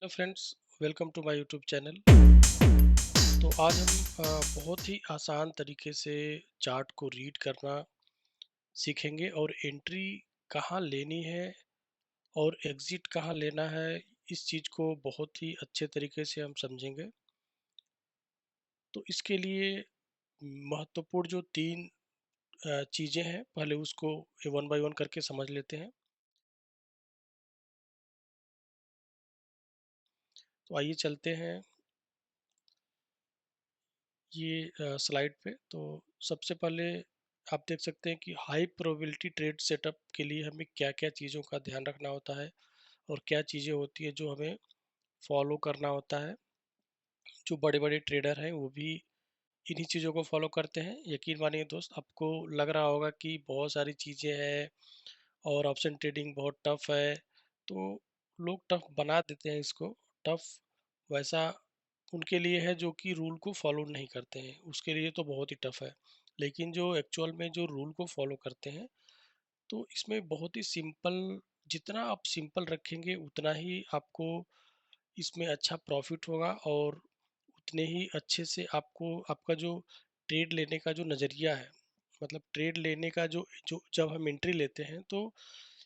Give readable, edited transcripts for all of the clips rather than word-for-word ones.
Hello friends, welcome to my YouTube channel. तो आज हम बहुत ही आसान तरीके से चार्ट को रीड करना सीखेंगे और एंट्री कहाँ लेनी है और एग्जिट कहाँ लेना है, इस चीज़ को बहुत ही अच्छे तरीके से हम समझेंगे। तो इसके लिए महत्वपूर्ण जो तीन चीज़ें हैं, पहले उसको वन बाय वन करके समझ लेते हैं। तो आइए चलते हैं ये स्लाइड पे। तो सबसे पहले आप देख सकते हैं कि हाई प्रोबेबिलिटी ट्रेड सेटअप के लिए हमें क्या-क्या चीज़ों का ध्यान रखना होता है और क्या चीज़ें होती है जो हमें फॉलो करना होता है। जो बड़े-बड़े ट्रेडर हैं वो भी इन्हीं चीज़ों को फॉलो करते हैं। यकीन मानिए दोस्त, आपको लग रहा होगा कि बहुत सारी चीज़ें हैं और ऑप्शन ट्रेडिंग बहुत टफ है, तो लोग टफ बना देते हैं इसको। टफ वैसा उनके लिए है जो कि रूल को फॉलो नहीं करते हैं, उसके लिए तो बहुत ही टफ है। लेकिन जो एक्चुअल में जो रूल को फॉलो करते हैं, तो इसमें बहुत ही सिंपल, जितना आप सिंपल रखेंगे उतना ही आपको इसमें अच्छा प्रॉफिट होगा और उतने ही अच्छे से आपको आपका जो ट्रेड लेने का जो नज़रिया है, मतलब ट्रेड लेने का जो जो जब हम एंट्री लेते हैं, तो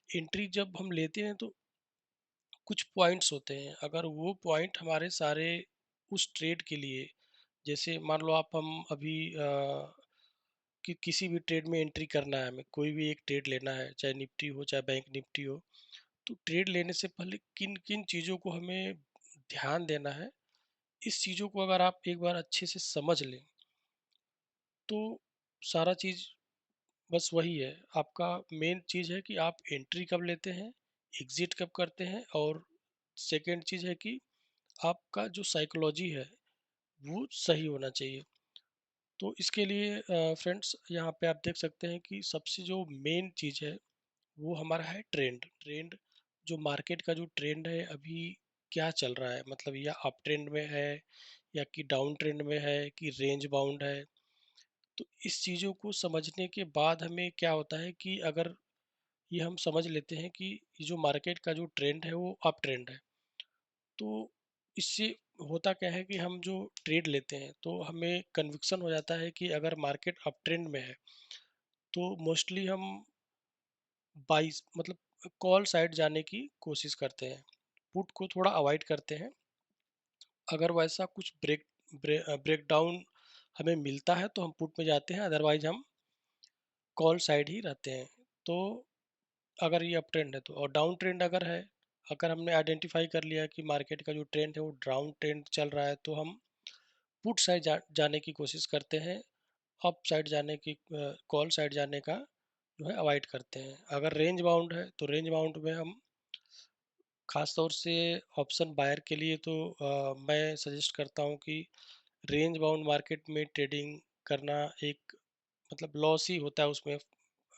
एंट्री जब हम लेते हैं तो कुछ पॉइंट्स होते हैं। अगर वो पॉइंट हमारे सारे उस ट्रेड के लिए, जैसे मान लो आप हम अभी कि किसी भी ट्रेड में एंट्री करना है, हमें कोई भी एक ट्रेड लेना है, चाहे निफ्टी हो चाहे बैंक निफ्टी हो, तो ट्रेड लेने से पहले किन किन चीज़ों को हमें ध्यान देना है, इस चीज़ों को अगर आप एक बार अच्छे से समझ लें, तो सारा चीज़ बस वही है। आपका मेन चीज़ है कि आप एंट्री कब लेते हैं, एग्जिट कब करते हैं, और सेकंड चीज़ है कि आपका जो साइकोलॉजी है वो सही होना चाहिए। तो इसके लिए फ्रेंड्स, यहाँ पे आप देख सकते हैं कि सबसे जो मेन चीज़ है वो हमारा है ट्रेंड। ट्रेंड जो मार्केट का जो ट्रेंड है अभी क्या चल रहा है, मतलब या अप ट्रेंड में है या कि डाउन ट्रेंड में है कि रेंज बाउंड है। तो इस चीज़ों को समझने के बाद हमें क्या होता है कि अगर ये हम समझ लेते हैं कि ये जो मार्केट का जो ट्रेंड है वो अप ट्रेंड है, तो इससे होता क्या है कि हम जो ट्रेड लेते हैं तो हमें कन्विक्शन हो जाता है कि अगर मार्केट अप ट्रेंड में है, तो मोस्टली हम बाइस मतलब कॉल साइड जाने की कोशिश करते हैं, पुट को थोड़ा अवॉइड करते हैं। अगर वैसा कुछ ब्रेकडाउन हमें मिलता है तो हम पुट में जाते हैं, अदरवाइज हम कॉल साइड ही रहते हैं। तो अगर ये अप ट्रेंड है तो, और डाउन ट्रेंड अगर है, अगर हमने आइडेंटिफाई कर लिया कि मार्केट का जो ट्रेंड है वो डाउन ट्रेंड चल रहा है, तो हम पुट साइड जाने की कोशिश करते हैं। अप साइड जाने की, कॉल साइड जाने का जो है अवॉइड करते हैं। अगर रेंज बाउंड है तो रेंज बाउंड में हम खास तौर से ऑप्शन बायर के लिए तो मैं सजेस्ट करता हूँ कि रेंज बाउंड मार्केट में ट्रेडिंग करना एक मतलब लॉस ही होता है उसमें,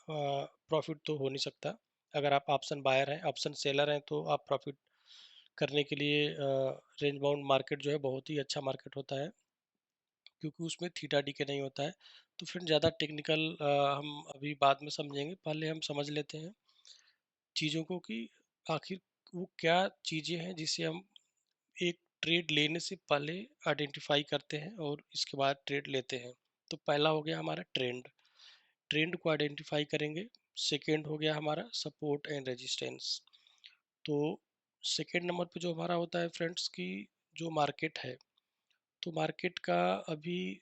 प्रॉफिट तो हो नहीं सकता। अगर आप ऑप्शन बायर हैं, ऑप्शन सेलर हैं, तो आप प्रॉफिट करने के लिए रेंज बाउंड मार्केट जो है बहुत ही अच्छा मार्केट होता है, क्योंकि उसमें थीटा डीके नहीं होता है। तो फिर ज़्यादा टेक्निकल हम अभी बाद में समझेंगे, पहले हम समझ लेते हैं चीज़ों को कि आखिर वो क्या चीज़ें हैं जिसे हम एक ट्रेड लेने से पहले आइडेंटिफाई करते हैं और इसके बाद ट्रेड लेते हैं। तो पहला हो गया हमारा ट्रेंड, ट्रेंड को आइडेंटिफाई करेंगे। सेकंड हो गया हमारा सपोर्ट एंड रेजिस्टेंस। तो सेकंड नंबर पे जो हमारा होता है फ्रेंड्स की जो मार्केट है, तो मार्केट का अभी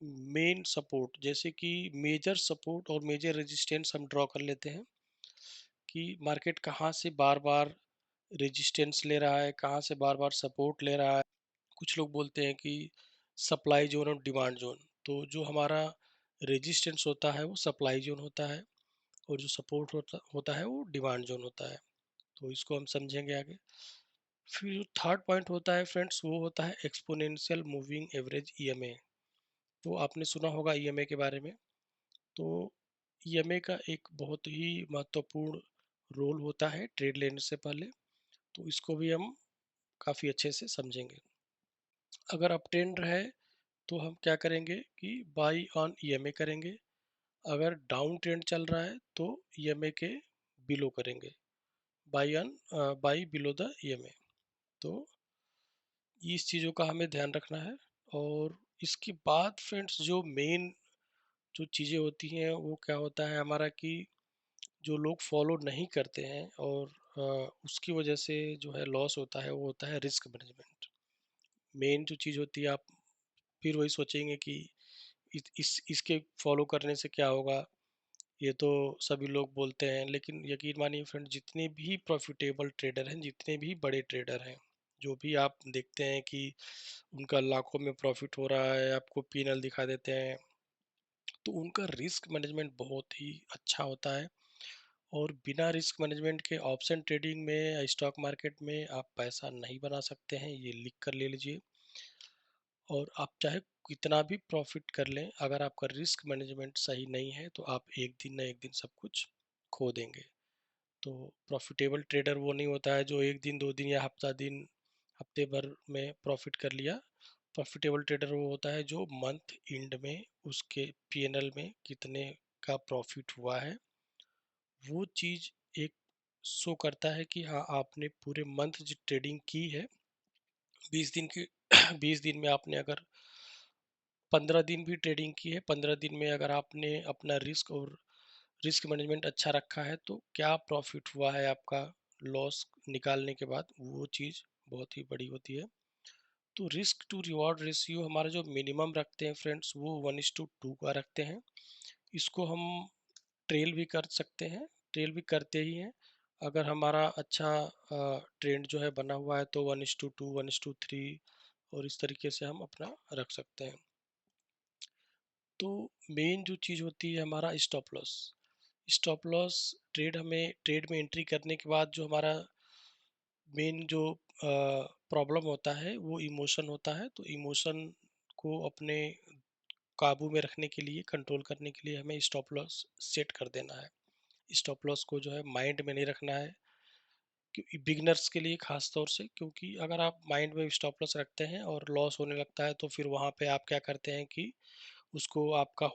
मेन सपोर्ट, जैसे कि मेजर सपोर्ट और मेजर रेजिस्टेंस हम ड्रॉ कर लेते हैं कि मार्केट कहाँ से बार बार रेजिस्टेंस ले रहा है, कहाँ से बार बार सपोर्ट ले रहा है। कुछ लोग बोलते हैं कि सप्लाई जोन और डिमांड जोन। तो जो हमारा रेजिस्टेंस होता है वो सप्लाई जोन होता है, और जो सपोर्ट होता होता है वो डिमांड जोन होता है। तो इसको हम समझेंगे आगे। फिर जो थर्ड पॉइंट होता है फ्रेंड्स, वो होता है एक्सपोनेंशियल मूविंग एवरेज ईएमए। तो आपने सुना होगा ईएमए के बारे में। तो ईएमए का एक बहुत ही महत्वपूर्ण रोल होता है ट्रेड लेने से पहले, तो इसको भी हम काफ़ी अच्छे से समझेंगे। अगर अप ट्रेंड है तो हम क्या करेंगे कि बाई ऑन ईएमए करेंगे। अगर डाउन ट्रेंड चल रहा है तो ईएमए के बिलो करेंगे, by on by below the EMA. तो इस चीज़ों का हमें ध्यान रखना है। और इसके बाद फ्रेंड्स जो मेन जो चीज़ें होती हैं वो क्या होता है हमारा कि जो लोग फॉलो नहीं करते हैं और उसकी वजह से जो है लॉस होता है वो होता है रिस्क मैनेजमेंट। मेन जो चीज़ होती है आप फिर वही सोचेंगे कि इसके फॉलो करने से क्या होगा, ये तो सभी लोग बोलते हैं, लेकिन यकीन मानिए फ्रेंड, जितने भी प्रॉफिटेबल ट्रेडर हैं, जितने भी बड़े ट्रेडर हैं, जो भी आप देखते हैं कि उनका लाखों में प्रॉफिट हो रहा है, आपको पीएनएल दिखा देते हैं, तो उनका रिस्क मैनेजमेंट बहुत ही अच्छा होता है। और बिना रिस्क मैनेजमेंट के ऑप्शन ट्रेडिंग में या स्टॉक मार्केट में आप पैसा नहीं बना सकते हैं, ये लिख कर ले लीजिए। और आप चाहे कितना भी प्रॉफिट कर लें, अगर आपका रिस्क मैनेजमेंट सही नहीं है तो आप एक दिन ना एक दिन सब कुछ खो देंगे। तो प्रॉफिटेबल ट्रेडर वो नहीं होता है जो एक दिन, दो दिन या हफ्ते भर में प्रॉफिट कर लिया। प्रॉफिटेबल ट्रेडर वो होता है जो मंथ एंड में उसके पीएनएल में कितने का प्रॉफिट हुआ है, वो चीज़ एक शो करता है कि हाँ, आपने पूरे मंथ जो ट्रेडिंग की है, 20 दिन की 20 दिन में आपने अगर 15 दिन भी ट्रेडिंग की है, 15 दिन में अगर आपने अपना रिस्क मैनेजमेंट अच्छा रखा है तो क्या प्रॉफिट हुआ है आपका लॉस निकालने के बाद, वो चीज़ बहुत ही बड़ी होती है। तो रिस्क टू रिवॉर्ड रेशियो हमारा जो मिनिमम रखते हैं फ्रेंड्स, वो 1:2 का रखते हैं। इसको हम ट्रेल भी कर सकते हैं, ट्रेल भी करते ही हैं। अगर हमारा अच्छा ट्रेंड जो है बना हुआ है तो 1:2, 1:3 और इस तरीके से हम अपना रख सकते हैं। तो मेन जो चीज़ होती है हमारा stop loss. Stop loss trade में एंट्री करने के बाद जो हमारा मेन जो प्रॉब्लम होता है वो इमोशन होता है। तो इमोशन को अपने काबू में रखने के लिए, कंट्रोल करने के लिए हमें स्टॉप लॉस सेट कर देना है। स्टॉप लॉस को जो है माइंड में नहीं रखना है, क्योंकि बिगनर्स के लिए खास तौर से, क्योंकि अगर आप माइंड में स्टॉप लॉस रखते हैं और लॉस होने लगता है तो फिर वहाँ पे आप क्या करते हैं कि उसको आपका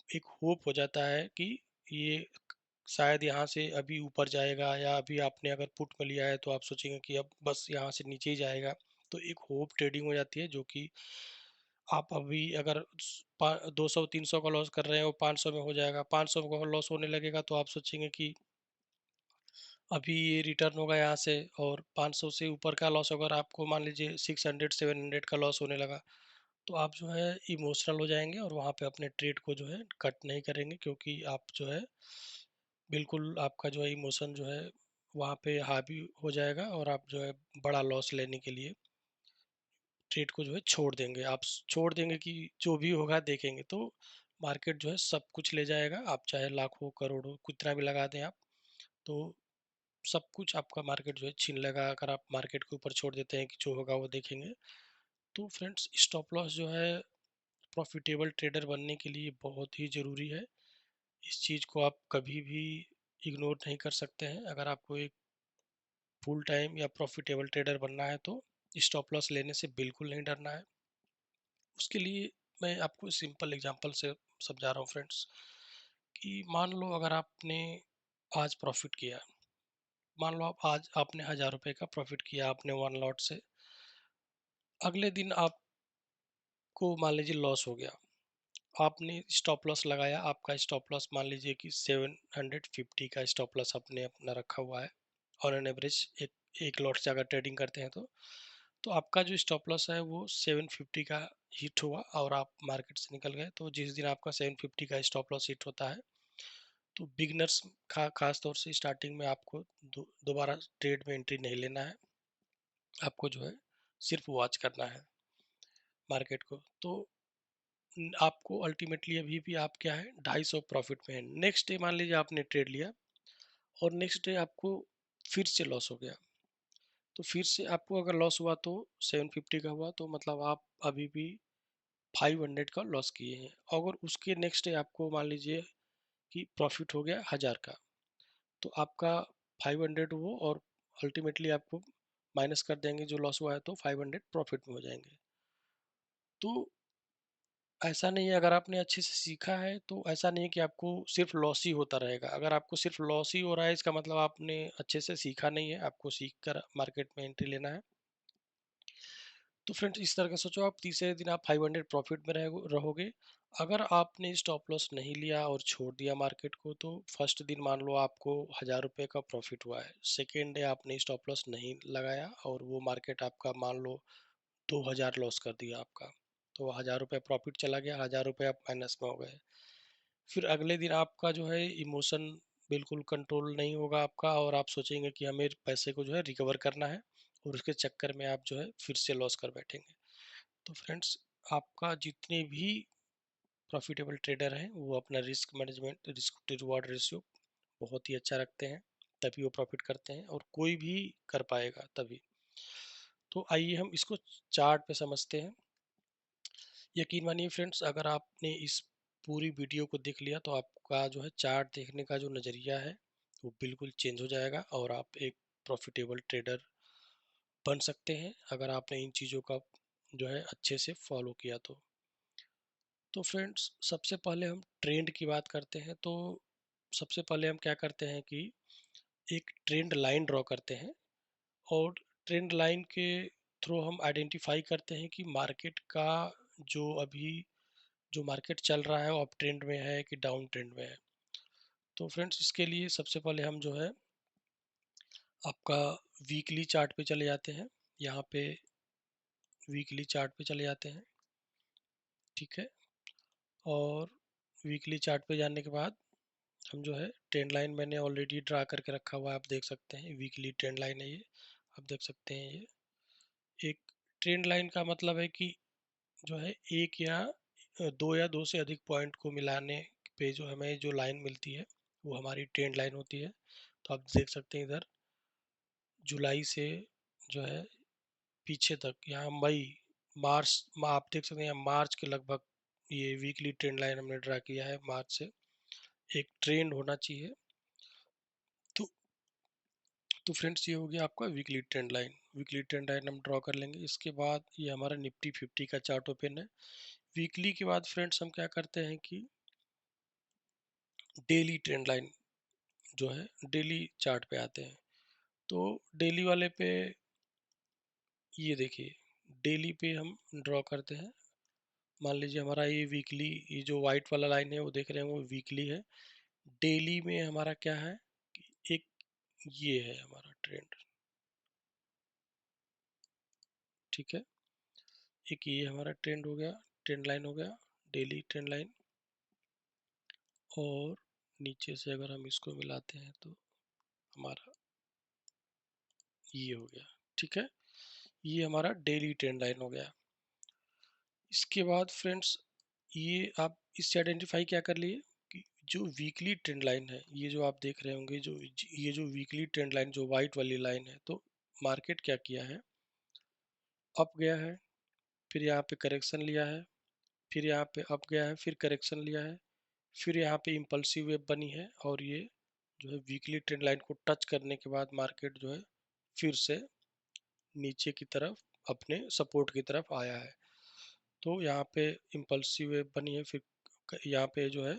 एक होप हो जाता है कि ये शायद यहाँ से अभी ऊपर जाएगा, या अभी आपने अगर पुट में लिया है तो आप सोचेंगे कि अब बस यहाँ से नीचे ही जाएगा। तो एक होप ट्रेडिंग हो जाती है, जो कि आप अभी अगर 200-300 का लॉस कर रहे हैं, वो 500 में हो जाएगा। 500 का लॉस होने लगेगा तो आप सोचेंगे कि अभी ये रिटर्न होगा यहाँ से, और 500 से ऊपर का लॉस अगर आपको मान लीजिए 600-700 का लॉस होने लगा, तो आप जो है इमोशनल हो जाएंगे और वहाँ पे अपने ट्रेड को जो है कट नहीं करेंगे, क्योंकि आप जो है बिल्कुल आपका जो है इमोशन जो है वहाँ पे हावी हो जाएगा, और आप जो है बड़ा लॉस लेने के लिए ट्रेड को जो है छोड़ देंगे। आप छोड़ देंगे कि जो भी होगा देखेंगे। तो मार्केट जो है सब कुछ ले जाएगा, आप चाहे लाखों करोड़ों कितना भी लगा दें आप, तो सब कुछ आपका मार्केट जो है छीन लेगा, अगर आप मार्केट के ऊपर छोड़ देते हैं कि जो होगा वो देखेंगे। तो फ्रेंड्स, स्टॉप लॉस जो है प्रॉफिटेबल ट्रेडर बनने के लिए बहुत ही ज़रूरी है। इस चीज़ को आप कभी भी इग्नोर नहीं कर सकते हैं। अगर आपको एक फुल टाइम या प्रॉफिटेबल ट्रेडर बनना है तो स्टॉप लॉस लेने से बिल्कुल नहीं डरना है। उसके लिए मैं आपको सिंपल एग्जांपल से समझा रहा हूँ फ्रेंड्स, कि मान लो अगर आपने आज प्रॉफिट किया, मान लो आप आज आपने 1000 रुपये का प्रॉफिट किया आपने वन लॉट से, अगले दिन आपको मान लीजिए लॉस हो गया, आपने स्टॉप लॉस लगाया, आपका स्टॉप लॉस मान लीजिए कि 750 का स्टॉप लॉस आपने अपना रखा हुआ है ऑन एन एवरेज, एक लॉट से अगर ट्रेडिंग करते हैं तो आपका जो स्टॉप लॉस है वो 750 का हिट हुआ और आप मार्केट से निकल गए। तो जिस दिन आपका 750 का स्टॉप लॉस हिट होता है, तो बिगनर्स खास तौर से स्टार्टिंग में आपको दोबारा ट्रेड में एंट्री नहीं लेना है, आपको जो है सिर्फ वॉच करना है मार्केट को। तो आपको अल्टीमेटली अभी भी आप क्या है 250 प्रॉफिट में है। नेक्स्ट डे मान लीजिए आपने ट्रेड लिया और नेक्स्ट डे आपको फिर से लॉस हो गया, तो फिर से आपको अगर लॉस हुआ तो 750 का हुआ, तो मतलब आप अभी भी 500 का लॉस किए हैं। अगर उसके नेक्स्ट डे आपको मान लीजिए कि प्रॉफिट हो गया 1000 का, तो आपका 500 वो, और अल्टीमेटली आपको माइनस कर देंगे जो लॉस हुआ है, तो 500 प्रॉफिट में हो जाएंगे। तो ऐसा नहीं है, अगर आपने अच्छे से सीखा है तो ऐसा नहीं है कि आपको सिर्फ लॉस ही होता रहेगा। अगर आपको सिर्फ लॉस ही हो रहा है, इसका मतलब आपने अच्छे से सीखा नहीं है, आपको सीख कर मार्केट में एंट्री लेना है। तो फ्रेंड्स इस तरह का सोचो, आप तीसरे दिन आप 500 प्रॉफिट में रहोगे। अगर आपने स्टॉप लॉस नहीं लिया और छोड़ दिया मार्केट को, तो फर्स्ट दिन मान लो आपको 1000 रुपये का प्रॉफिट हुआ है, सेकेंड डे आपने स्टॉप लॉस नहीं लगाया और वो मार्केट आपका मान लो 2000 लॉस कर दिया आपका, तो 1000 रुपये प्रॉफिट चला गया, 1000 रुपये आप माइनस में हो गए। फिर अगले दिन आपका जो है इमोशन बिल्कुल कंट्रोल नहीं होगा आपका, और आप सोचेंगे कि हमें पैसे को जो है रिकवर करना है, और उसके चक्कर में आप जो है फिर से लॉस कर बैठेंगे। तो फ्रेंड्स, आपका जितने भी प्रॉफिटेबल ट्रेडर हैं वो अपना risk management, risk to reward ratio बहुत ही अच्छा रखते हैं, तभी वो प्रॉफिट करते हैं, और कोई भी कर पाएगा तभी। तो आइए हम इसको चार्ट पे समझते हैं। यकीन मानिए फ्रेंड्स, अगर आपने इस पूरी वीडियो को देख लिया तो आपका जो है चार्ट देखने का जो नज़रिया है वो बिल्कुल चेंज हो जाएगा, और आप एक प्रॉफिटेबल ट्रेडर बन सकते हैं अगर आपने इन चीज़ों का जो है अच्छे से फॉलो किया तो फ्रेंड्स, सबसे पहले हम ट्रेंड की बात करते हैं। तो सबसे पहले हम क्या करते हैं कि एक ट्रेंड लाइन ड्रॉ करते हैं, और ट्रेंड लाइन के थ्रू हम आइडेंटिफाई करते हैं कि मार्केट का जो अभी जो मार्केट चल रहा है वो अप ट्रेंड में है कि डाउन ट्रेंड में है। तो फ्रेंड्स, इसके लिए सबसे पहले हम जो है आपका वीकली चार्ट पे चले जाते हैं। यहाँ पे वीकली चार्ट पे चले जाते हैं, ठीक है। और वीकली चार्ट पे जाने के बाद हम जो है ट्रेंड लाइन मैंने ऑलरेडी ड्रा करके रखा हुआ है, आप देख सकते हैं वीकली ट्रेंड लाइन है ये। आप देख सकते हैं ये एक ट्रेंड लाइन का मतलब है कि जो है एक या दो या दो से अधिक पॉइंट को मिलाने पे जो हमें जो लाइन मिलती है वो हमारी ट्रेंड लाइन होती है। तो आप देख सकते हैं इधर जुलाई से जो है पीछे तक, यहाँ मई, मार्च, आप देख सकते हैं यहाँ मार्च के लगभग ये वीकली ट्रेंड लाइन हमने ड्रा किया है। मार्च से एक ट्रेंड होना चाहिए। तो फ्रेंड्स, ये हो गया आपका weekly trend line. Weekly trend line हम ड्रॉ कर लेंगे। इसके बाद ये हमारा निफ्टी 50 का चार्ट ओपन है। वीकली के बाद फ्रेंड्स हम क्या करते हैं कि डेली ट्रेंड लाइन जो है डेली चार्ट पे आते हैं। तो डेली वाले पे ये देखिए, डेली पे हम ड्रॉ करते हैं। मान लीजिए हमारा ये वीकली, ये जो वाइट वाला लाइन है वो देख रहे हैं वो वीकली है। डेली में हमारा क्या है कि एक ये है हमारा ट्रेंड, ठीक है। एक ये हमारा ट्रेंड हो गया, ट्रेंड लाइन हो गया, डेली ट्रेंड लाइन। और नीचे से अगर हम इसको मिलाते हैं तो हमारा ये हो गया, ठीक है। ये हमारा डेली ट्रेंड लाइन हो गया। इसके बाद फ्रेंड्स, ये आप इससे आइडेंटिफाई क्या कर लिए कि जो वीकली ट्रेंड लाइन है, ये जो आप देख रहे होंगे, जो ये जो वीकली ट्रेंड लाइन जो वाइट वाली लाइन है, तो मार्केट क्या किया है, अप गया है, फिर यहाँ पे करेक्शन लिया है, फिर यहाँ पे अप गया है, फिर करेक्शन लिया है, फिर यहाँ पे इम्पल्सिव वेव बनी है, और ये जो है वीकली ट्रेंड लाइन को टच करने के बाद मार्केट जो है फिर से नीचे की तरफ अपने सपोर्ट की तरफ आया है। तो यहाँ पे इम्पल्सिव वेव बनी है, फिर यहाँ पे जो है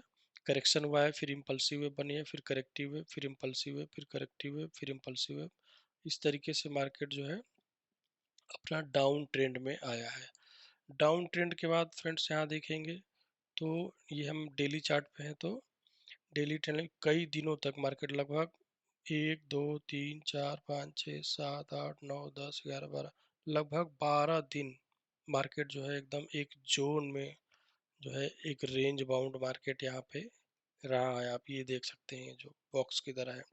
करेक्शन हुआ है, फिर इम्पल्सिव वेव बनी है, फिर करेक्टिव वेव, फिर इम्पल्सिव वेव, फिर करेक्टिव वेव, फिर इम्पल्सिव वेव। इस तरीके से मार्केट जो है अपना डाउन ट्रेंड में आया है। डाउन ट्रेंड के बाद फ्रेंड्स यहाँ देखेंगे तो ये हम डेली चार्ट पे हैं, तो डेली ट्रेंड में कई दिनों तक मार्केट लगभग 1 2 3 4 5 6 7 8 9 10 11 12 लगभग 12 दिन मार्केट जो है एकदम एक जोन में जो है एक रेंज बाउंड मार्केट यहाँ पे रहा है। आप ये देख सकते हैं जो बॉक्स की तरह है।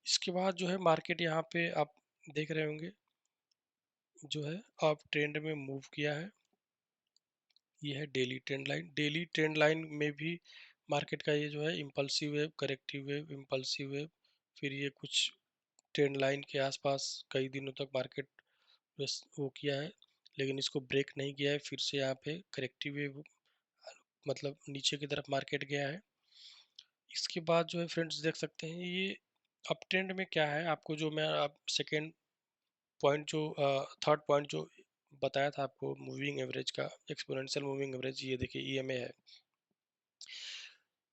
इसके बाद जो है मार्केट यहाँ पे आप देख रहे होंगे जो है आप ट्रेंड में मूव किया है। ये है daily trend line. Daily trend line में भी मार्केट का ये जो है impulsive wave, corrective wave, impulsive wave, फिर ये कुछ ट्रेंड लाइन के आसपास कई दिनों तक मार्केट बस वो किया है, लेकिन इसको ब्रेक नहीं किया है। फिर से यहाँ पे करेक्टिव वेव मतलब नीचे की तरफ मार्केट गया है। इसके बाद जो है फ्रेंड्स देख सकते हैं ये अप ट्रेंड में क्या है, आपको जो मैं आप सेकेंड पॉइंट जो थर्ड पॉइंट जो बताया था आपको मूविंग एवरेज का, एक्सपोनेंशियल मूविंग एवरेज, ये देखिए ईएमए है।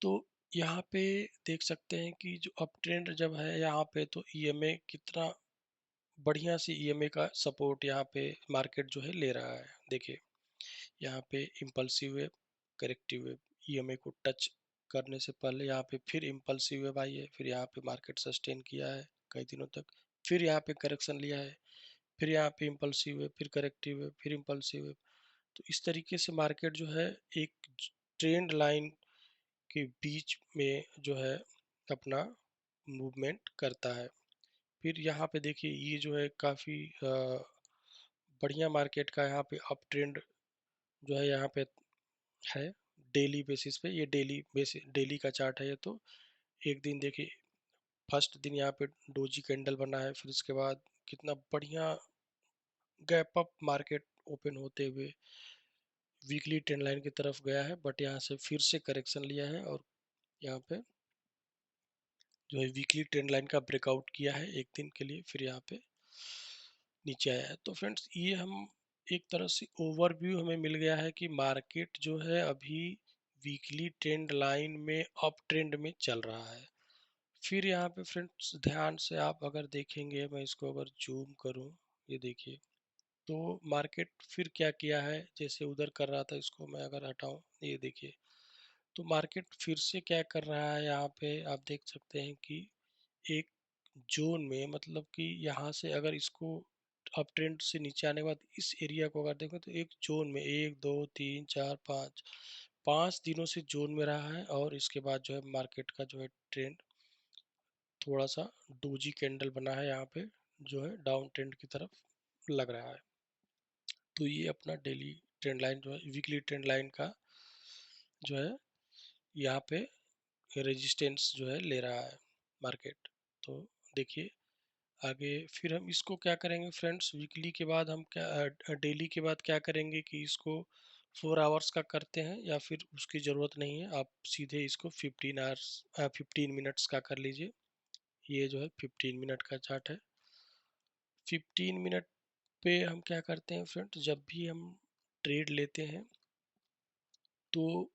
तो यहाँ पे देख सकते हैं कि जो अप ट्रेंड जब है यहाँ पे तो ईएमए कितना बढ़िया सी ईएमए का सपोर्ट यहाँ पे मार्केट जो है ले रहा है। देखिए यहाँ पे impulsive wave, corrective wave, EMA को टच करने से पहले यहाँ पे फिर इम्पल्सिव वेव आई है, फिर यहाँ पे मार्केट सस्टेन किया है कई दिनों तक, फिर यहाँ पे करेक्शन लिया है, फिर यहाँ पे इम्पल्सिव वेव, फिर करेक्टिव वेव, फिर इम्पल्सिव वेव। तो इस तरीके से मार्केट जो है एक ट्रेंड लाइन के बीच में जो है अपना मूवमेंट करता है। फिर यहाँ पे देखिए ये जो है काफ़ी बढ़िया मार्केट का यहाँ पे अप ट्रेंड जो है यहाँ पे है डेली बेसिस पे। ये डेली का चार्ट है ये। तो एक दिन देखिए फर्स्ट दिन यहाँ पे डोजी कैंडल बना है, फिर इसके बाद कितना बढ़िया गैप अप मार्केट ओपन होते हुए वीकली ट्रेंड लाइन की तरफ गया है, बट यहाँ से फिर से करेक्शन लिया है और यहाँ पे जो है वीकली ट्रेंड लाइन का ब्रेकआउट किया है एक दिन के लिए, फिर यहाँ पे नीचे आया है। तो फ्रेंड्स ये हम एक तरह से ओवरव्यू हमें मिल गया है कि मार्केट जो है अभी वीकली ट्रेंड लाइन में अप ट्रेंड में चल रहा है। फिर यहाँ पे फ्रेंड्स ध्यान से आप अगर देखेंगे, मैं इसको अगर जूम करूँ, ये देखिए, तो मार्केट फिर क्या किया है, जैसे उधर कर रहा था इसको मैं अगर हटाऊं, ये देखिए, तो मार्केट फिर से क्या कर रहा है, यहाँ पे आप देख सकते हैं कि एक जोन में, मतलब कि यहाँ से अगर इसको अप ट्रेंड से नीचे आने के बाद इस एरिया को अगर देखें तो एक जोन में 1 2 3 4 5 5 दिनों से जोन में रहा है, और इसके बाद जो है मार्केट का जो है ट्रेंड थोड़ा सा डोजी कैंडल बना है यहाँ पे, जो है डाउन ट्रेंड की तरफ लग रहा है। तो ये अपना डेली ट्रेंड लाइन जो है वीकली ट्रेंड लाइन का जो है यहाँ पे रेजिस्टेंस जो है ले रहा है मार्केट। तो देखिए आगे फिर हम इसको क्या करेंगे फ्रेंड्स, वीकली के बाद हम क्या डेली के बाद क्या करेंगे कि इसको 4 आवर्स का करते हैं, या फिर उसकी ज़रूरत नहीं है, आप सीधे इसको 15 आवर्स 15 मिनट्स का कर लीजिए। ये जो है 15 मिनट का चार्ट है। 15 मिनट पे हम क्या करते हैं फ्रेंड्स, जब भी हम ट्रेड लेते हैं तो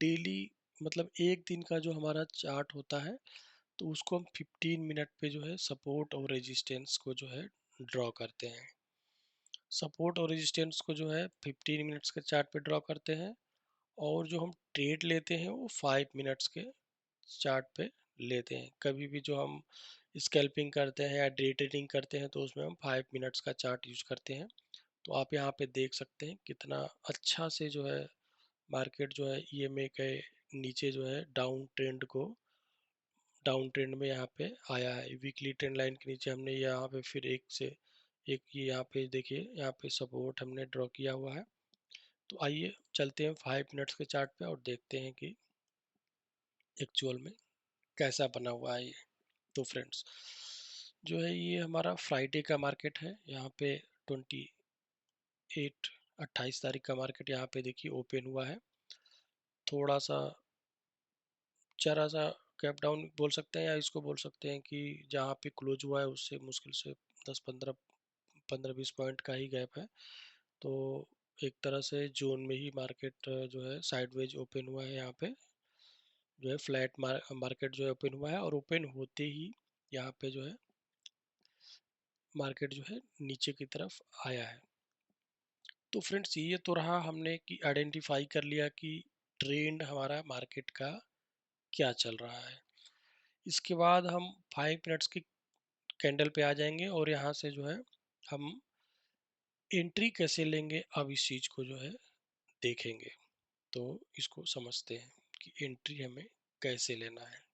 डेली, मतलब एक दिन का जो हमारा चार्ट होता है, तो उसको हम 15 मिनट पे जो है सपोर्ट और रेजिस्टेंस को जो है ड्रॉ करते हैं। सपोर्ट और रेजिस्टेंस को जो है 15 मिनट्स के चार्ट पे ड्रॉ करते हैं, और जो हम ट्रेड लेते हैं वो 5 मिनट्स के चार्ट पे लेते हैं। कभी भी जो हम स्कैल्पिंग करते हैं या डे ट्रेडिंग करते हैं तो उसमें हम 5 मिनट्स का चार्ट यूज करते हैं। तो आप यहाँ पे देख सकते हैं कितना अच्छा से जो है मार्केट जो है ईएमए के नीचे जो है डाउन ट्रेंड में यहाँ पे आया है। वीकली ट्रेंड लाइन के नीचे हमने यहाँ पे फिर एक से एक, ये यहाँ पे देखिए यहाँ पे सपोर्ट हमने ड्रॉ किया हुआ है। तो आइए चलते हैं 5 मिनट्स के चार्ट पे और देखते हैं कि एक्चुअल में कैसा बना हुआ है ये। तो फ्रेंड्स जो है ये हमारा फ्राइडे का मार्केट है। यहाँ पे 28 तारीख का मार्केट यहाँ पे देखिए ओपन हुआ है। थोड़ा सा जरा सा गैप डाउन बोल सकते हैं, या इसको बोल सकते हैं कि जहाँ पे क्लोज हुआ है उससे मुश्किल से 10 15 15 20 पॉइंट का ही गैप है। तो एक तरह से जोन में ही मार्केट जो है साइडवेज ओपन हुआ है। यहाँ पे जो है फ्लैट मार्केट जो है ओपन हुआ है, और ओपन होते ही यहाँ पे जो है मार्केट जो है नीचे की तरफ आया है। तो फ्रेंड्स ये तो रहा हमने कि आइडेंटिफाई कर लिया कि ट्रेंड हमारा मार्केट का क्या चल रहा है। इसके बाद हम 5 मिनट्स की कैंडल पे आ जाएंगे, और यहाँ से जो है हम एंट्री कैसे लेंगे, अब इस चीज़ को जो है देखेंगे। तो इसको समझते हैं कि एंट्री हमें कैसे लेना है।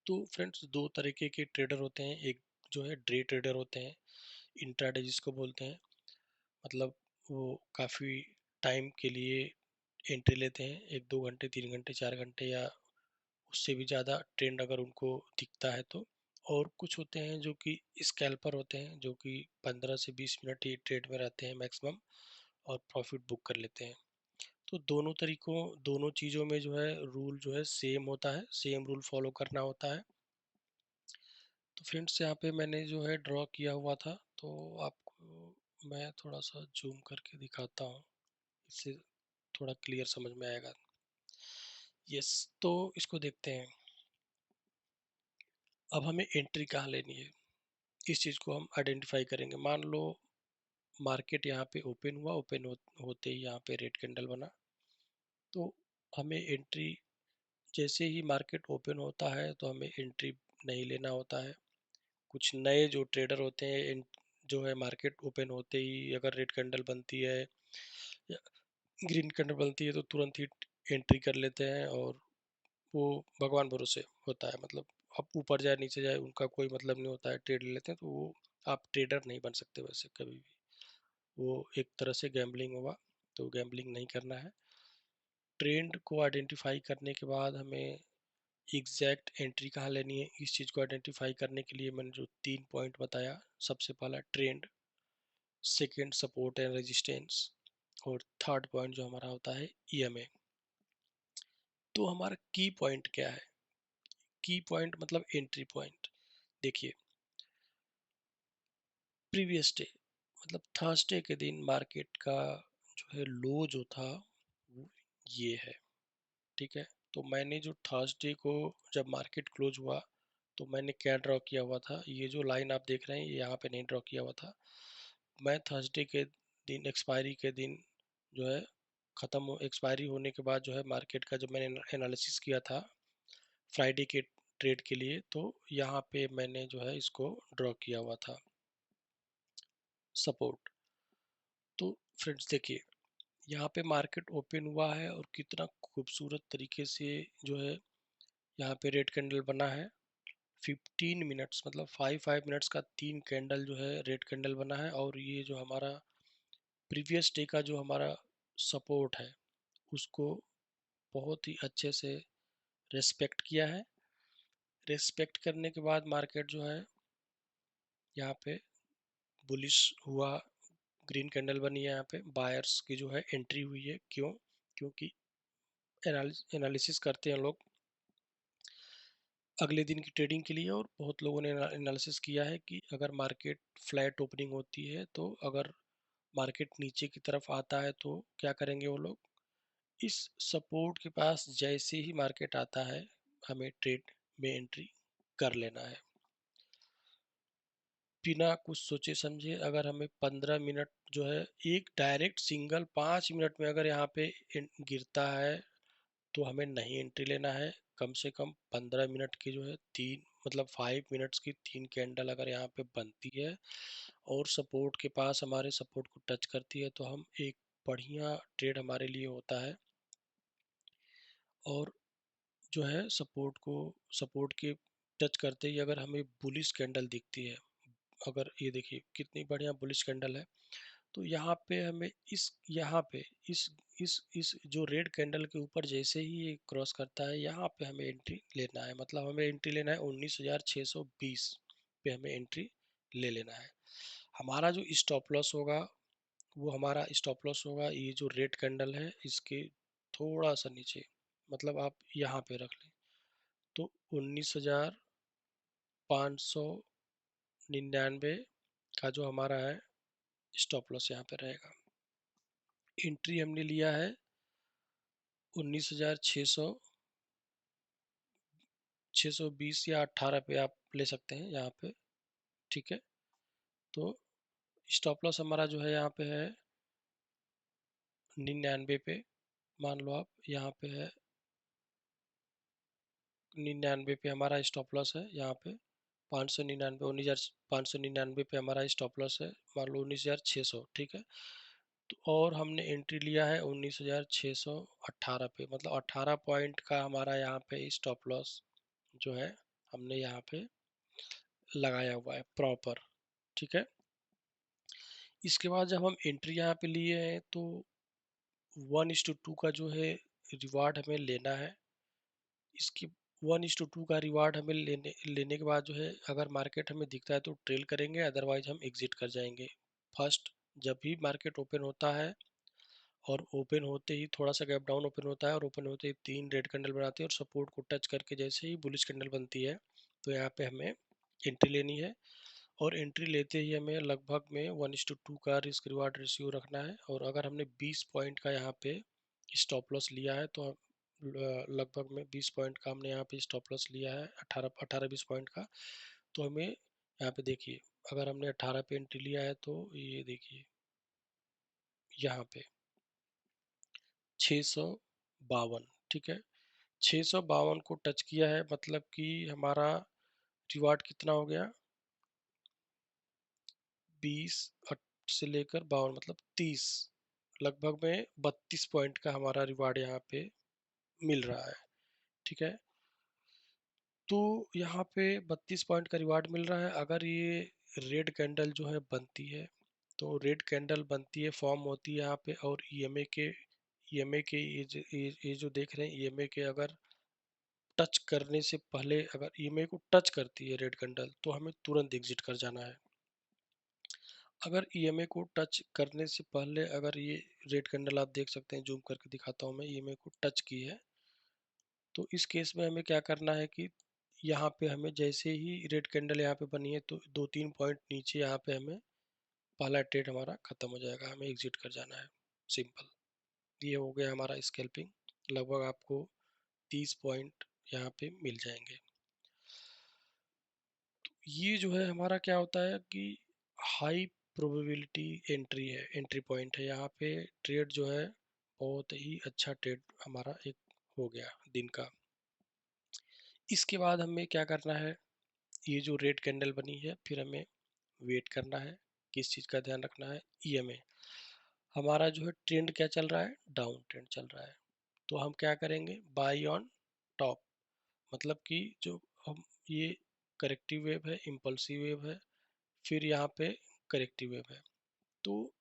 तो फ्रेंड्स दो तरीके के ट्रेडर होते हैं, एक जो है डे ट्रेडर होते हैं, इंट्राडे जिसको बोलते हैं, मतलब वो काफ़ी टाइम के लिए एंट्री लेते हैं, 1 2 घंटे 3 घंटे 4 घंटे या उससे भी ज़्यादा ट्रेंड अगर उनको दिखता है तो। और कुछ होते हैं जो कि स्कैल्पर होते हैं, जो कि 15 से 20 मिनट ही ट्रेड में रहते हैं मैक्सिमम, और प्रॉफिट बुक कर लेते हैं। तो दोनों चीज़ों में जो है रूल जो है सेम होता है, सेम रूल फॉलो करना होता है। तो फ्रेंड्स यहाँ पे मैंने जो है ड्रॉ किया हुआ था, तो आपको मैं थोड़ा सा जूम करके दिखाता हूँ, इससे थोड़ा क्लियर समझ में आएगा। यस, तो इसको देखते हैं। अब हमें एंट्री कहाँ लेनी है। इस चीज़ को हम आइडेंटिफाई करेंगे। मान लो मार्केट यहाँ पे ओपन हुआ, होते ही यहाँ पे रेड कैंडल बना, तो हमें एंट्री, जैसे ही मार्केट ओपन होता है तो हमें एंट्री नहीं लेना होता है। कुछ नए जो ट्रेडर होते हैं, जो है मार्केट ओपन होते ही अगर रेड कैंडल बनती है या ग्रीन कैंडल बनती है तो तुरंत ही एंट्री कर लेते हैं, और वो भगवान भरोसे होता है, मतलब अब ऊपर जाए नीचे जाए उनका कोई मतलब नहीं होता है, ट्रेड ले लेते हैं। तो वो आप ट्रेडर नहीं बन सकते वैसे कभी भी, वो एक तरह से गैम्बलिंग हुआ, तो गैम्बलिंग नहीं करना है। ट्रेंड को आइडेंटिफाई करने के बाद हमें एग्जैक्ट एंट्री कहाँ लेनी है, इस चीज़ को आइडेंटिफाई करने के लिए मैंने जो 3 पॉइंट बताया, सबसे पहला trend, second support and resistance, और थर्ड पॉइंट जो हमारा होता है ईएमए। तो हमारा की पॉइंट क्या है? की पॉइंट मतलब एंट्री पॉइंट। देखिए, प्रीवियस डे मतलब थर्सडे के दिन मार्केट का जो है लो जो था वो ये है, ठीक है। तो मैंने जो थर्सडे को जब मार्केट क्लोज हुआ तो मैंने क्या ड्रॉ किया हुआ था, ये जो लाइन आप देख रहे हैं ये यहाँ पे नहीं ड्रॉ किया हुआ था। मैं थर्सडे के दिन, एक्सपायरी के दिन जो है, ख़त्म हो एक्सपायरी होने के बाद जो है मार्केट का जब मैंने एनालिसिस किया था फ्राइडे के ट्रेड के लिए, तो यहाँ पे मैंने जो है इसको ड्रॉ किया हुआ था सपोर्ट। तो फ्रेंड्स देखिए, यहाँ पे मार्केट ओपन हुआ है और कितना खूबसूरत तरीके से जो है यहाँ पे रेड कैंडल बना है। 15 मिनट्स मतलब 5 मिनट्स का 3 कैंडल जो है रेड कैंडल बना है, और ये जो हमारा प्रीवियस डे का जो हमारा सपोर्ट है उसको बहुत ही अच्छे से रेस्पेक्ट किया है। रेस्पेक्ट करने के बाद मार्केट जो है यहाँ पे बुलिश हुआ, ग्रीन कैंडल बनी है, यहाँ पे बायर्स की जो है एंट्री हुई है। क्यों? क्योंकि एनालिसिस करते हैं लोग अगले दिन की ट्रेडिंग के लिए, और बहुत लोगों ने एनालिसिस किया है कि अगर मार्केट फ्लैट ओपनिंग होती है तो अगर मार्केट नीचे की तरफ आता है तो क्या करेंगे वो लोग, इस सपोर्ट के पास जैसे ही मार्केट आता है हमें ट्रेड में एंट्री कर लेना है बिना कुछ सोचे समझे। अगर हमें 15 मिनट जो है एक डायरेक्ट सिंगल 5 मिनट में अगर यहाँ पे गिरता है तो हमें नहीं एंट्री लेना है। कम से कम 15 मिनट की जो है तीन मतलब 5 मिनट्स की 3 कैंडल अगर यहाँ पे बनती है और सपोर्ट के पास हमारे सपोर्ट को टच करती है तो हम एक बढ़िया ट्रेड हमारे लिए होता है। और जो है सपोर्ट के टच करते ही अगर हमें बुलिश कैंडल दिखती है, अगर ये देखिए कितनी बढ़िया बुलिश कैंडल है, तो यहाँ पे हमें यहाँ पे इस जो रेड कैंडल के ऊपर जैसे ही ये क्रॉस करता है यहाँ पे हमें एंट्री लेना है। मतलब हमें एंट्री लेना है 19,620 पे हमें एंट्री ले लेना है। हमारा जो स्टॉप लॉस होगा वो हमारा स्टॉप लॉस होगा ये जो रेड कैंडल है इसके थोड़ा सा नीचे, मतलब आप यहाँ पे रख लें तो 19,599 का जो हमारा है स्टॉप लॉस यहाँ पे रहेगा। एंट्री हमने लिया है 19,620 या 18 पे आप ले सकते हैं यहाँ पे, ठीक है। तो स्टॉप लॉस हमारा जो है यहाँ पे है 99 पे, मान लो आप यहाँ पे है 99 पे हमारा स्टॉप लॉस है। यहाँ पे 599 19,599 पे हमारा स्टॉप लॉस है, मान लो 19,600, ठीक है। तो और हमने एंट्री लिया है 19,618 पे, मतलब 18 पॉइंट का हमारा यहाँ पे स्टॉप लॉस जो है हमने यहाँ पे लगाया हुआ है प्रॉपर, ठीक है। इसके बाद जब हम एंट्री यहाँ पे लिए हैं तो 1:2 का जो है रिवार्ड हमें लेना है। इसकी 1:2 का रिवार्ड हमें लेने लेने के बाद जो है अगर मार्केट हमें दिखता है तो ट्रेल करेंगे, अदरवाइज हम एग्जिट कर जाएंगे। फर्स्ट, जब भी मार्केट ओपन होता है और ओपन होते ही थोड़ा सा गैप डाउन ओपन होता है और ओपन होते ही 3 रेड कैंडल बनाती है और सपोर्ट को टच करके जैसे ही बुलिश कैंडल बनती है तो यहाँ पे हमें एंट्री लेनी है। और एंट्री लेते ही हमें लगभग में 1:2 का रिस्क रिवार्ड रेशियो रखना है। और अगर हमने 20 पॉइंट का यहाँ पे स्टॉप लॉस लिया है तो लगभग में 20 पॉइंट का हमने यहाँ पे स्टॉप लॉस लिया है, 18-20 पॉइंट का। तो हमें यहाँ पे देखिए अगर हमने 18 पे एंट्री लिया है तो ये देखिए यहाँ पे 652, ठीक है। 652 को टच किया है, मतलब कि हमारा रिवार्ड कितना हो गया, 20 से लेकर 52 मतलब 30, लगभग में 32 पॉइंट का हमारा रिवार्ड यहाँ पे मिल रहा है, ठीक है। तो यहाँ पे 32 पॉइंट का रिवार्ड मिल रहा है। अगर ये रेड कैंडल जो है बनती है, तो रेड कैंडल बनती है, फॉर्म होती है यहाँ पे, और ईएमए के ये जो देख रहे हैं, ईएमए के अगर टच करने से पहले अगर ईएमए को टच करती है रेड कैंडल, तो हमें तुरंत एग्जिट कर जाना है। अगर ईएमए को टच करने से पहले अगर ये रेड कैंडल आप देख सकते हैं, जूम करके दिखाता हूँ मैं, ईएमए को टच की है, तो इस केस में हमें क्या करना है कि यहाँ पे हमें जैसे ही रेड कैंडल यहाँ पे बनी है, तो 2-3 पॉइंट नीचे यहाँ पे हमें पहला ट्रेड हमारा खत्म हो जाएगा, हमें एग्जिट कर जाना है, सिंपल। ये हो गया हमारा स्कैल्पिंग। लगभग आपको 30 पॉइंट यहाँ पे मिल जाएंगे। ये जो है हमारा क्या होता है कि हाई प्रोबेबिलिटी एंट्री है, एंट्री पॉइंट है। यहाँ पे ट्रेड जो है बहुत ही अच्छा ट्रेड हमारा एक हो गया दिन का। इसके बाद हमें क्या करना है, ये जो रेड कैंडल बनी है, फिर हमें वेट करना है। किस चीज़ का ध्यान रखना है, ईएमए। हमारा जो है ट्रेंड क्या चल रहा है, डाउन ट्रेंड चल रहा है, तो हम क्या करेंगे, बाई ऑन टॉप, मतलब कि जो हम ये करेक्टिव वेव है, इम्पल्सिव वेव है, फिर यहाँ पे करेक्टिव वेव है। तो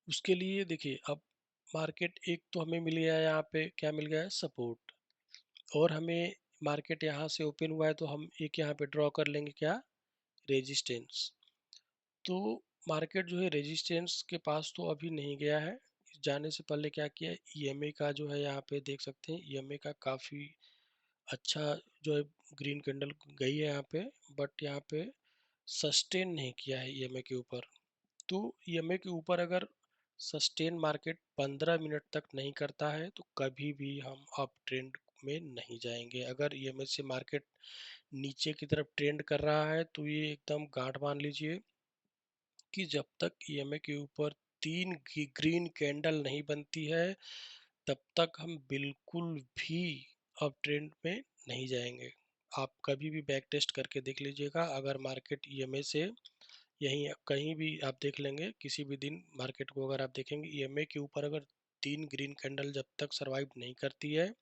उसके लिए देखिए, अब मार्केट एक तो हमें मिल गया है, यहाँ पे क्या मिल गया है, सपोर्ट, और हमें मार्केट यहाँ से ओपन हुआ है, तो हम एक यहाँ पे ड्रॉ कर लेंगे क्या, रेजिस्टेंस। तो मार्केट जो है रेजिस्टेंस के पास तो अभी नहीं गया है, जाने से पहले क्या किया, ईएमए का जो है यहाँ पे देख सकते हैं, ईएमए का काफ़ी अच्छा जो है ग्रीन कैंडल गई है यहाँ पे, बट यहाँ पे सस्टेन नहीं किया है ईएमए के ऊपर। तो ईएमए के ऊपर अगर सस्टेन मार्केट 15 मिनट तक नहीं करता है, तो कभी भी हम अप ट्रेंड में नहीं जाएंगे। अगर ईएमए से मार्केट नीचे की तरफ ट्रेंड कर रहा है, तो ये एकदम गांठ मान लीजिए कि जब तक ईएमए के ऊपर 3 ग्रीन कैंडल नहीं बनती है, तब तक हम बिल्कुल भी अप ट्रेंड में नहीं जाएंगे। आप कभी भी बैक टेस्ट करके देख लीजिएगा, अगर मार्केट ईएमए से यहीं कहीं भी आप देख लेंगे, किसी भी दिन मार्केट को अगर आप देखेंगे, ईएमए के ऊपर अगर 3 ग्रीन कैंडल जब तक सरवाइव नहीं करती है,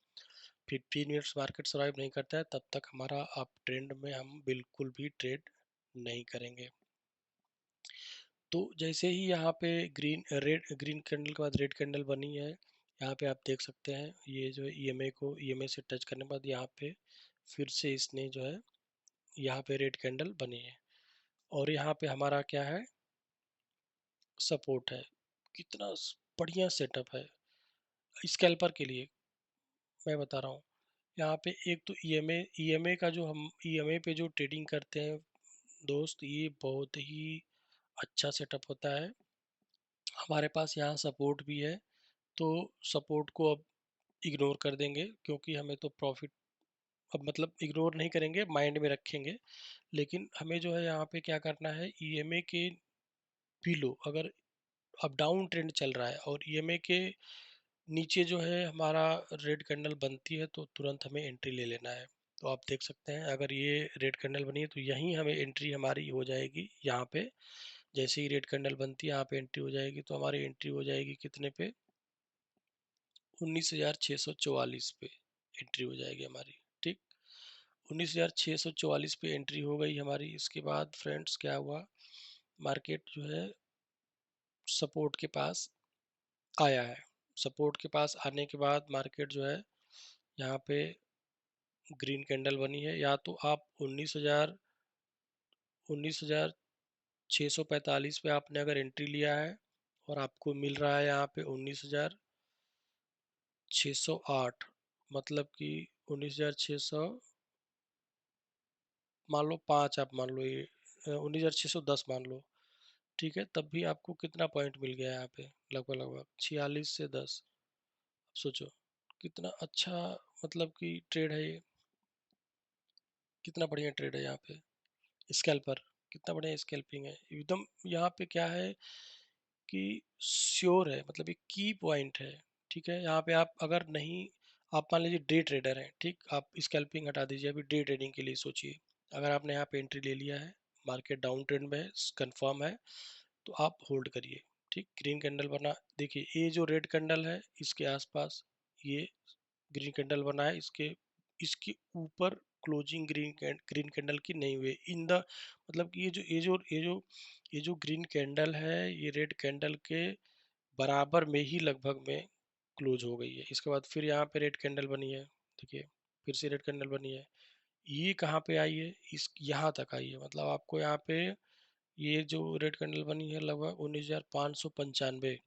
15 मिनट्स मार्केट सरवाइव नहीं करता है, तब तक हमारा अप ट्रेंड में हम बिल्कुल भी ट्रेड नहीं करेंगे। तो जैसे ही यहाँ पे ग्रीन कैंडल के बाद रेड कैंडल बनी है, यहाँ पे आप देख सकते हैं, ये जो ईएमए को ईएमए से टच करने के बाद यहाँ पे फिर से इसने जो है यहाँ पे रेड कैंडल बनी है, और यहाँ पे हमारा क्या है, सपोर्ट है। कितना बढ़िया सेटअप है स्कैल्पर के लिए, मैं बता रहा हूँ। यहाँ पे एक तो ईएमए का जो हम ईएमए पे जो ट्रेडिंग करते हैं दोस्त, ये बहुत ही अच्छा सेटअप होता है। हमारे पास यहाँ सपोर्ट भी है, तो सपोर्ट को अब इग्नोर कर देंगे, क्योंकि हमें तो प्रॉफिट, अब मतलब इग्नोर नहीं करेंगे, माइंड में रखेंगे। लेकिन हमें जो है यहाँ पे क्या करना है, ईएमए के बिलो अगर अब डाउन ट्रेंड चल रहा है और ईएमए के नीचे जो है हमारा रेड कैंडल बनती है, तो तुरंत हमें एंट्री ले लेना है। तो आप देख सकते हैं, अगर ये रेड कैंडल बनी है, तो यहीं हमें एंट्री हमारी हो जाएगी। यहाँ पे जैसे ही रेड कैंडल बनती है, यहाँ पे एंट्री हो जाएगी, तो हमारी एंट्री हो जाएगी कितने पे, 19,644 पे एंट्री हो जाएगी हमारी, ठीक। 19,644 पे एंट्री हो गई हमारी। इसके बाद फ्रेंड्स क्या हुआ, मार्केट जो है सपोर्ट के पास आया है। सपोर्ट के पास आने के बाद मार्केट जो है यहाँ पे ग्रीन कैंडल बनी है, या तो आप 19,645 पे आपने अगर एंट्री लिया है, और आपको मिल रहा है यहाँ पे 19,608, मतलब कि 19,600 मान लो 5, आप मान लो ये 19,610 मान लो, ठीक है। तब भी आपको कितना पॉइंट मिल गया यहाँ पे, लगभग लगभग 46 से 10। सोचो कितना अच्छा, मतलब कि ट्रेड है ये, कितना बढ़िया ट्रेड है यहाँ पे स्कैल्पर। कितना बढ़िया स्कैल्पिंग है एकदम। यहाँ पे क्या है कि श्योर है, मतलब एक की पॉइंट है। ठीक है, यहाँ पे आप अगर नहीं, आप मान लीजिए डे ट्रेडर हैं, ठीक, आप स्कैल्पिंग हटा दीजिए, अभी डे ट्रेडिंग के लिए सोचिए। अगर आपने यहाँ पे एंट्री ले लिया है, मार्केट डाउन ट्रेंड में है, कंफर्म है, तो आप होल्ड करिए। ठीक, ग्रीन कैंडल बना, देखिए ये जो रेड कैंडल है इसके आसपास ये ग्रीन कैंडल बना है, इसके इसके ऊपर क्लोजिंग ग्रीन कैंडल की नहीं हुई इन द, मतलब कि ये जो ग्रीन कैंडल है ये रेड कैंडल के बराबर में ही लगभग में क्लोज हो गई है। इसके बाद फिर यहाँ पे रेड कैंडल बनी है, देखिए फिर से रेड कैंडल बनी है, ये कहाँ पे आई है, इस यहाँ तक आई है। मतलब आपको यहाँ पे ये जो रेड कैंडल बनी है लगभग 19,595,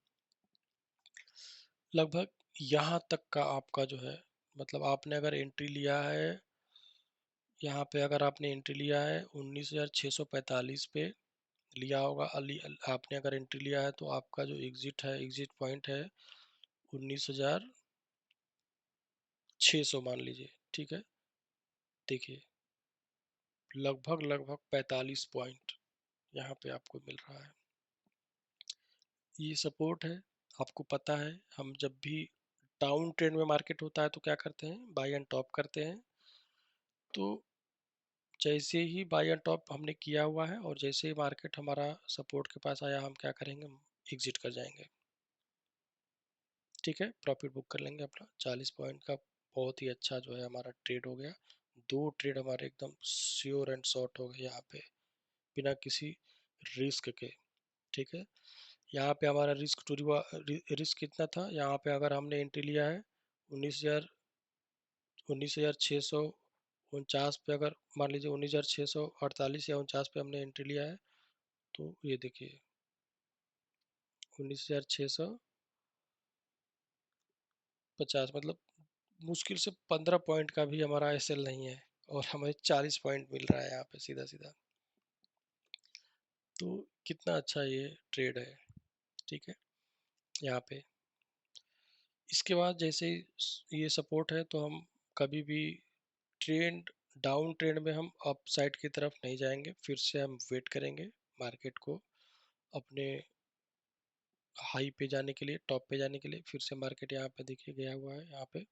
लगभग यहाँ तक का आपका जो है, मतलब आपने अगर एंट्री लिया है, यहाँ पे अगर आपने एंट्री लिया है 19,645 पे लिया होगा आपने अगर एंट्री लिया है, तो आपका जो एग्जिट है, एग्जिट पॉइंट है 19,600 मान लीजिए। ठीक है, देखिए लगभग लगभग 45 पॉइंट यहाँ पे आपको मिल रहा है। ये सपोर्ट है, आपको पता है हम जब भी डाउन ट्रेंड में मार्केट होता है तो क्या करते हैं, बाय एंड टॉप करते हैं। तो जैसे ही बाय एंड टॉप हमने किया हुआ है और जैसे ही मार्केट हमारा सपोर्ट के पास आया, हम क्या करेंगे, हम एग्जिट कर जाएंगे। ठीक है, प्रॉफिट बुक कर लेंगे अपना 40 पॉइंट का। बहुत ही अच्छा जो है हमारा ट्रेड हो गया, दो ट्रेड हमारे एकदम श्योर एंड शॉर्ट हो गए यहाँ पे, बिना किसी रिस्क के। ठीक है, यहाँ पे हमारा रिस्क कितना था, यहाँ पे अगर हमने एंट्री लिया है 19,649 पे, अगर मान लीजिए 19,648 या 49 पे हमने एंट्री लिया है, तो ये देखिए 19,650, मतलब मुश्किल से 15 पॉइंट का भी हमारा एसएल नहीं है, और हमें 40 पॉइंट मिल रहा है यहाँ पे सीधा सीधा। तो कितना अच्छा ये ट्रेड है। ठीक है, यहाँ पे इसके बाद जैसे ये सपोर्ट है, तो हम कभी भी ट्रेंड डाउन ट्रेंड में हम अप साइड की तरफ नहीं जाएंगे, फिर से हम वेट करेंगे मार्केट को अपने हाई पे जाने के लिए, टॉप पे जाने के लिए। फिर से मार्केट यहाँ पे देखिए गया हुआ है यहाँ पे,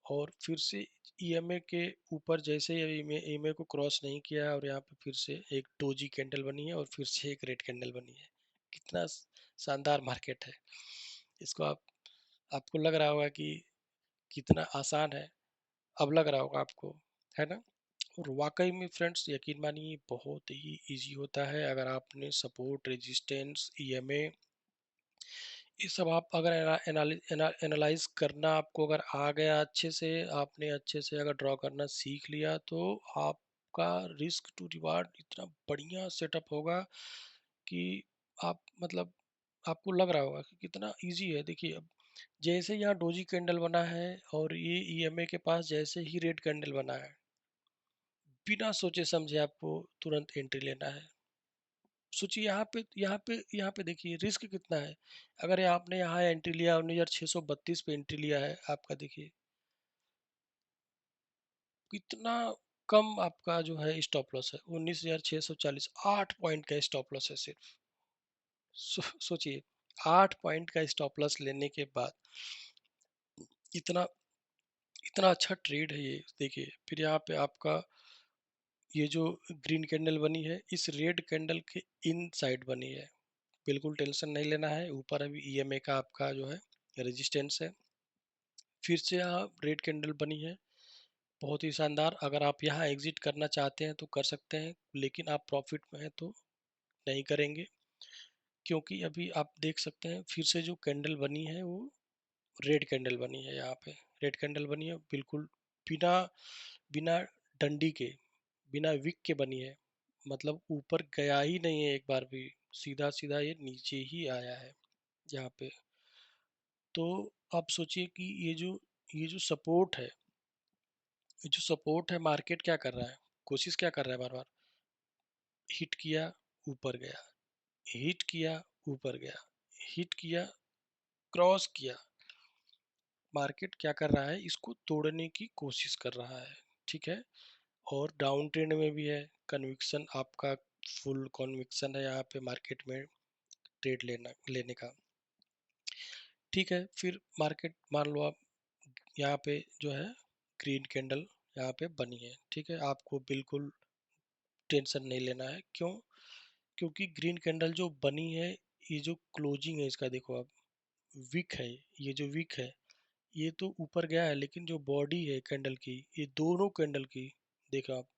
और फिर से ईएमए के ऊपर जैसे ही ईएमए को क्रॉस नहीं किया है, और यहाँ पे फिर से एक डोजी कैंडल बनी है और फिर से एक रेड कैंडल बनी है। कितना शानदार मार्केट है। इसको आपको लग रहा होगा कि कितना आसान है, अब लग रहा होगा आपको, है ना। और वाकई में फ्रेंड्स यकीन मानिए बहुत ही इजी होता है, अगर आपने सपोर्ट, रेजिस्टेंस, ईएमए, ये सब आप अगर एनालाइज करना आपको अगर आ गया अच्छे से, आपने अच्छे से अगर ड्रॉ करना सीख लिया, तो आपका रिस्क टू रिवार्ड इतना बढ़िया सेटअप होगा कि आप मतलब आपको लग रहा होगा कि कितना इजी है। देखिए अब जैसे यहाँ डोजी कैंडल बना है और ये ईएमए के पास जैसे ही रेड कैंडल बना है, बिना सोचे समझे आपको तुरंत एंट्री लेना है। सोचिए यहाँ पे देखिए रिस्क कितना है। अगर ये आपने यहाँ एंट्री लिया 19,632 पे एंट्री लिया है, आपका देखिए कितना कम आपका जो है स्टॉप लॉस है, 19,640, 8 पॉइंट का स्टॉप लॉस है सिर्फ। सोचिए 8 पॉइंट का स्टॉप लॉस लेने के बाद इतना इतना अच्छा ट्रेड है ये। देखिए फिर यहाँ पे आपका ये जो ग्रीन कैंडल बनी है, इस रेड कैंडल के इन साइड बनी है, बिल्कुल टेंशन नहीं लेना है। ऊपर अभी ईएमए का आपका जो है रेजिस्टेंस है, फिर से यहाँ रेड कैंडल बनी है, बहुत ही शानदार। अगर आप यहाँ एग्जिट करना चाहते हैं तो कर सकते हैं, लेकिन आप प्रॉफिट में हैं तो नहीं करेंगे, क्योंकि अभी आप देख सकते हैं फिर से जो कैंडल बनी है वो रेड कैंडल बनी है। यहाँ पे रेड कैंडल बनी है, बिल्कुल बिना बिना डंडी के, बिना विक के बनी है, मतलब ऊपर गया ही नहीं है एक बार भी, सीधा सीधा ये नीचे ही आया है यहाँ पे। तो आप सोचिए कि ये जो सपोर्ट है, ये जो सपोर्ट है, मार्केट क्या कर रहा है, कोशिश क्या कर रहा है, बार बार हिट किया, ऊपर गया, हिट किया, ऊपर गया, हिट किया, क्रॉस किया, मार्केट क्या कर रहा है, इसको तोड़ने की कोशिश कर रहा है। ठीक है, और डाउन ट्रेंड में भी है, कन्विक्शन आपका फुल कॉन्विक्शन है यहाँ पे मार्केट में ट्रेड लेने का। ठीक है, फिर मार्केट मान लो आप यहाँ पे जो है ग्रीन कैंडल यहाँ पे बनी है। ठीक है, आपको बिल्कुल टेंशन नहीं लेना है। क्यों? क्योंकि ग्रीन कैंडल जो बनी है, ये जो क्लोजिंग है इसका देखो आप, वीक है। ये जो वीक है, ये तो ऊपर गया है, लेकिन जो बॉडी है कैंडल की, ये दोनों कैंडल की, देखो आप,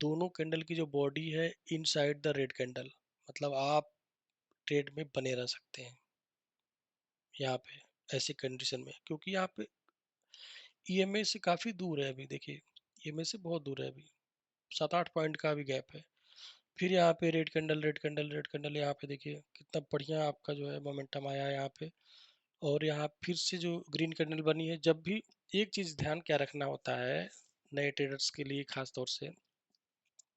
दोनों कैंडल की जो बॉडी है इनसाइड द रेड कैंडल, मतलब आप ट्रेड में बने रह सकते हैं यहाँ पे ऐसी कंडीशन में, क्योंकि यहाँ पे ईएमए से काफ़ी दूर है अभी। देखिए, ईएमए से बहुत दूर है अभी, 7-8 पॉइंट का भी गैप है। फिर यहाँ पे red candle red candle red candle, यहाँ पे देखिए कितना बढ़िया आपका जो है मोमेंटम आया है यहाँ पे। और यहाँ फिर से जो ग्रीन कैंडल बनी है, जब भी एक चीज़ ध्यान क्या रखना होता है नए ट्रेडर्स के लिए खास तौर से,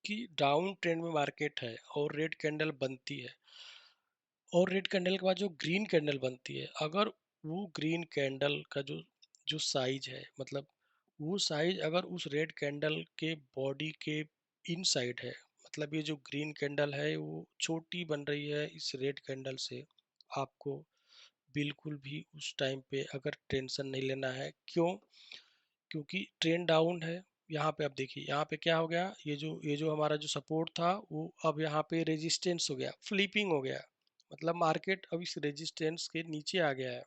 कि डाउन ट्रेंड में मार्केट है और रेड कैंडल बनती है, और रेड कैंडल के बाद जो ग्रीन कैंडल बनती है, अगर वो ग्रीन कैंडल का जो जो साइज है, मतलब वो साइज अगर उस रेड कैंडल के बॉडी के इनसाइड है, मतलब ये जो ग्रीन कैंडल है वो छोटी बन रही है इस रेड कैंडल से, आपको बिल्कुल भी उस टाइम पे अगर टेंशन नहीं लेना है। क्यों? क्योंकि ट्रेंड डाउन है। यहाँ पे अब देखिए, यहाँ पे क्या हो गया, ये जो हमारा जो सपोर्ट था वो अब यहाँ पे रेजिस्टेंस हो गया, फ्लिपिंग हो गया, मतलब मार्केट अब इस रेजिस्टेंस के नीचे आ गया है।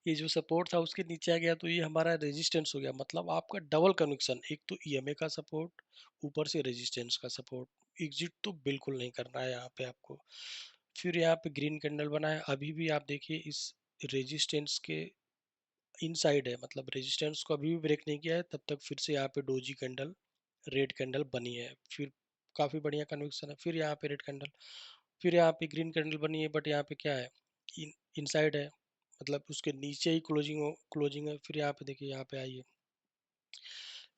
ये जो सपोर्ट था उसके नीचे आ गया, तो ये हमारा रेजिस्टेंस हो गया, मतलब आपका डबल कन्विक्शन, एक तो ईएमए का सपोर्ट, ऊपर से रेजिस्टेंस का सपोर्ट। एग्जिट तो बिल्कुल नहीं करना है यहाँ पे आपको। फिर यहाँ पे ग्रीन कैंडल बना है, अभी भी आप देखिए इस रेजिस्टेंस के इनसाइड है, मतलब रेजिस्टेंस को अभी भी ब्रेक नहीं किया है, तब तक फिर से यहाँ पे डोजी कैंडल रेड कैंडल बनी है। फिर काफ़ी बढ़िया कन्विक्शन है, फिर यहाँ पे रेड कैंडल, फिर यहाँ पे ग्रीन कैंडल बनी है, बट यहाँ पे क्या है, इनसाइड है, मतलब उसके नीचे ही क्लोजिंग है। फिर यहाँ पे देखिए, यहाँ पे आइए,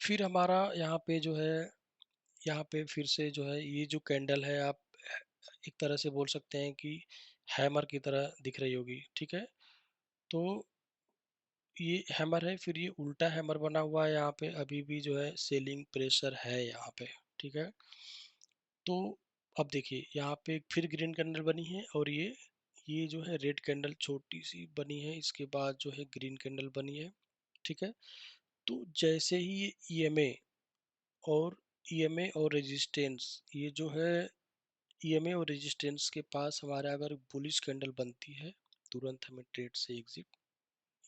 फिर हमारा यहाँ पे जो है, यहाँ पे फिर से जो है ये जो कैंडल है, आप एक तरह से बोल सकते हैं कि हैमर की तरह दिख रही होगी। ठीक है, तो ये हैमर है, फिर ये उल्टा हैमर बना हुआ है, यहाँ पे अभी भी जो है सेलिंग प्रेशर है यहाँ पे। ठीक है, तो अब देखिए यहाँ पे फिर ग्रीन कैंडल बनी है, और ये जो है रेड कैंडल छोटी सी बनी है, इसके बाद जो है ग्रीन कैंडल बनी है। ठीक है, तो जैसे ही ये ईएमए और रेजिस्टेंस, ये जो है ईएमए और रेजिस्टेंस के पास हमारा अगर बुलिश कैंडल बनती है, तुरंत हमें ट्रेड से एग्जिट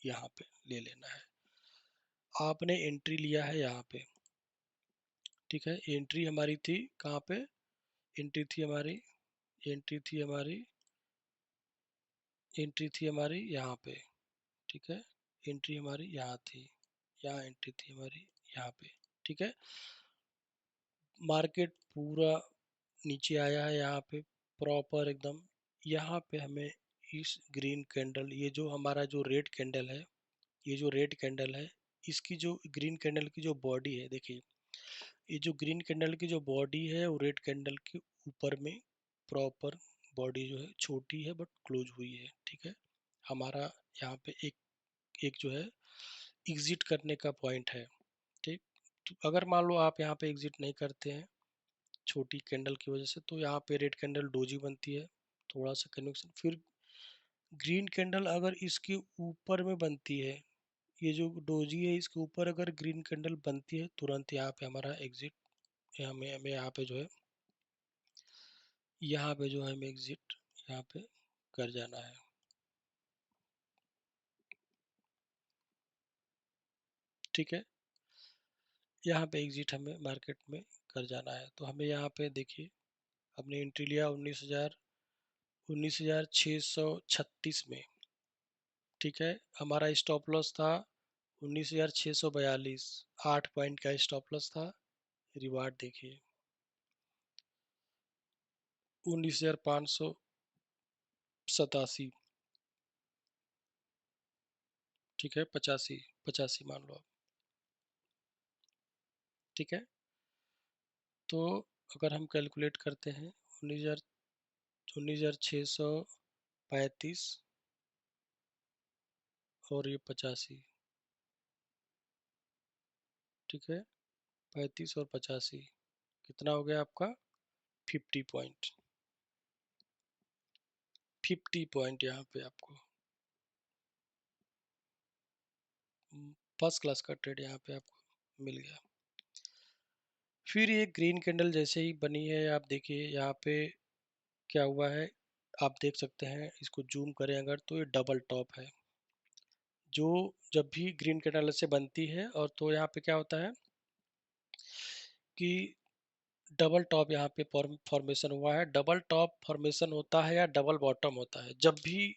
यहाँ पे ले लेना है। आपने एंट्री लिया है यहाँ पे। ठीक है, एंट्री हमारी थी कहाँ पे, एंट्री थी हमारी एंट्री थी हमारी एंट्री थी हमारी यहाँ पे। ठीक है, एंट्री हमारी यहाँ थी, यहाँ एंट्री थी हमारी यहाँ पे। ठीक है, मार्केट पूरा नीचे आया है यहाँ पे, प्रॉपर एकदम। यहाँ पे हमें इस ग्रीन कैंडल, ये जो हमारा जो रेड कैंडल है, ये जो रेड कैंडल है, इसकी जो ग्रीन कैंडल की जो बॉडी है, देखिए ये जो ग्रीन कैंडल की जो बॉडी है वो रेड कैंडल के ऊपर में प्रॉपर बॉडी जो है छोटी है बट क्लोज हुई है। ठीक है, हमारा यहाँ पे एक एक जो है एग्जिट करने का पॉइंट है। ठीक, तो अगर मान लो आप यहाँ पे एग्जिट नहीं करते हैं छोटी कैंडल की वजह से, तो यहाँ पे रेड कैंडल डोजी बनती है, थोड़ा सा कन्विक्शन। फिर ग्रीन कैंडल अगर इसके ऊपर में बनती है, ये जो डोजी है इसके ऊपर अगर ग्रीन कैंडल बनती है, तुरंत यहाँ पे हमारा एग्जिट, हमें हमें यहाँ पे जो है, यहाँ पे जो है हमें एग्जिट यहाँ पे कर जाना है। ठीक है, यहाँ पे एग्जिट हमें मार्केट में कर जाना है। तो हमें यहाँ पे देखिए, हमने एंट्री लिया 19,636 में। ठीक है, हमारा स्टॉप लॉस था 19,642, 8 पॉइंट का स्टॉप लॉस था। रिवार्ड देखिए 19,587। ठीक है, 85 85 मान लो आप। ठीक है, तो अगर हम कैलकुलेट करते हैं 19,635 और ये 85। ठीक है, 35 और 85 कितना हो गया आपका, 50 पॉइंट, 50 पॉइंट यहाँ पे आपको फर्स्ट क्लास का ट्रेड यहाँ पे आपको मिल गया। फिर ये ग्रीन कैंडल जैसे ही बनी है, आप देखिए यहाँ पे क्या हुआ है, आप देख सकते हैं, इसको जूम करें अगर तो ये डबल टॉप है, जो जब भी ग्रीन कैंडल से बनती है और तो यहाँ पे क्या होता है कि डबल टॉप यहाँ पे फॉर्मेशन हुआ है। डबल टॉप फॉर्मेशन होता है या डबल बॉटम होता है, जब भी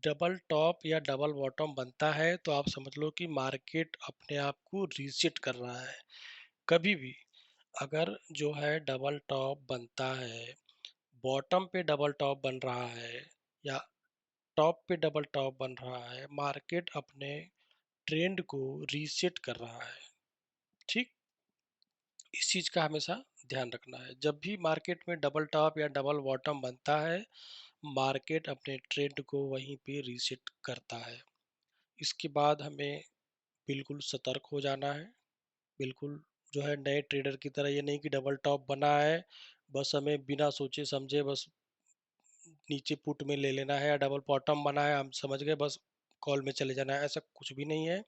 डबल टॉप या डबल बॉटम बनता है तो आप समझ लो कि मार्केट अपने आप को रीसेट कर रहा है। कभी भी अगर जो है डबल टॉप बनता है, बॉटम पे डबल टॉप बन रहा है या टॉप पे डबल टॉप बन रहा है, मार्केट अपने ट्रेंड को रीसेट कर रहा है। ठीक, इस चीज का हमेशा ध्यान रखना है। जब भी मार्केट में डबल टॉप या डबल बॉटम बनता है, मार्केट अपने ट्रेंड को वहीं पे रीसेट करता है। इसके बाद हमें बिल्कुल सतर्क हो जाना है। बिल्कुल जो है नए ट्रेडर की तरह, ये नहीं कि डबल टॉप बना है बस हमें बिना सोचे समझे बस नीचे पुट में ले लेना है, या डबल बॉटम बना है हम समझ गए बस कॉल में चले जाना है, ऐसा कुछ भी नहीं है।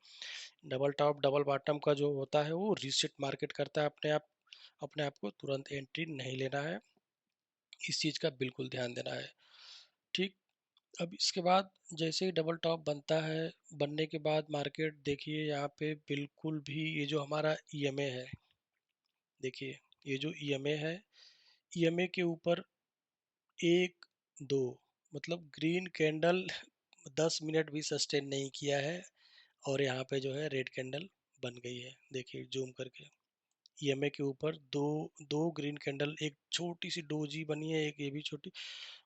डबल टॉप डबल बॉटम का जो होता है वो रीसेट मार्केट करता है अपने आप। अपने आप को तुरंत एंट्री नहीं लेना है, इस चीज़ का बिल्कुल ध्यान देना है। ठीक, अब इसके बाद जैसे ही डबल टॉप बनता है, बनने के बाद मार्केट देखिए यहाँ पे बिल्कुल भी ये जो हमारा ईएमए है, देखिए ये जो ईएमए है, ईएमए के ऊपर एक दो मतलब ग्रीन कैंडल 10 मिनट भी सस्टेन नहीं किया है और यहाँ पे जो है रेड कैंडल बन गई है। देखिए जूम करके ईएमए के ऊपर दो दो ग्रीन कैंडल, एक छोटी सी डोजी बनी है, एक ये भी छोटी,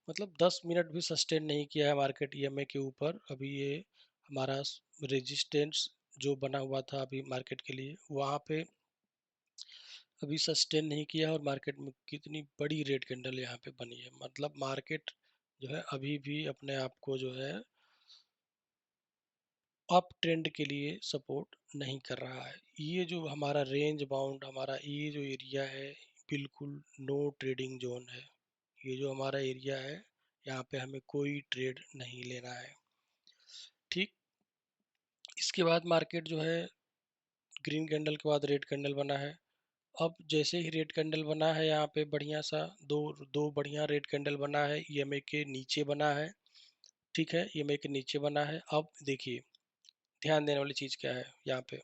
मतलब 10 मिनट भी सस्टेन नहीं किया है मार्केट ईएमए के ऊपर। अभी ये हमारा रेजिस्टेंस जो बना हुआ था अभी मार्केट के लिए, वहाँ पे अभी सस्टेन नहीं किया और मार्केट में कितनी बड़ी रेड कैंडल यहाँ पे बनी है। मतलब मार्केट जो है अभी भी अपने आप को जो है अप ट्रेंड के लिए सपोर्ट नहीं कर रहा है। ये जो हमारा रेंज बाउंड, हमारा ये जो एरिया है, बिल्कुल नो ट्रेडिंग जोन है। ये जो हमारा एरिया है, यहाँ पे हमें कोई ट्रेड नहीं लेना है। ठीक, इसके बाद मार्केट जो है ग्रीन कैंडल के बाद रेड कैंडल बना है। अब जैसे ही रेड कैंडल बना है, यहाँ पे बढ़िया सा दो दो बढ़िया रेड कैंडल बना है, ईएमए के नीचे बना है। ठीक है, ईएमए के नीचे बना है। अब देखिए ध्यान देने वाली चीज़ क्या है, यहाँ पे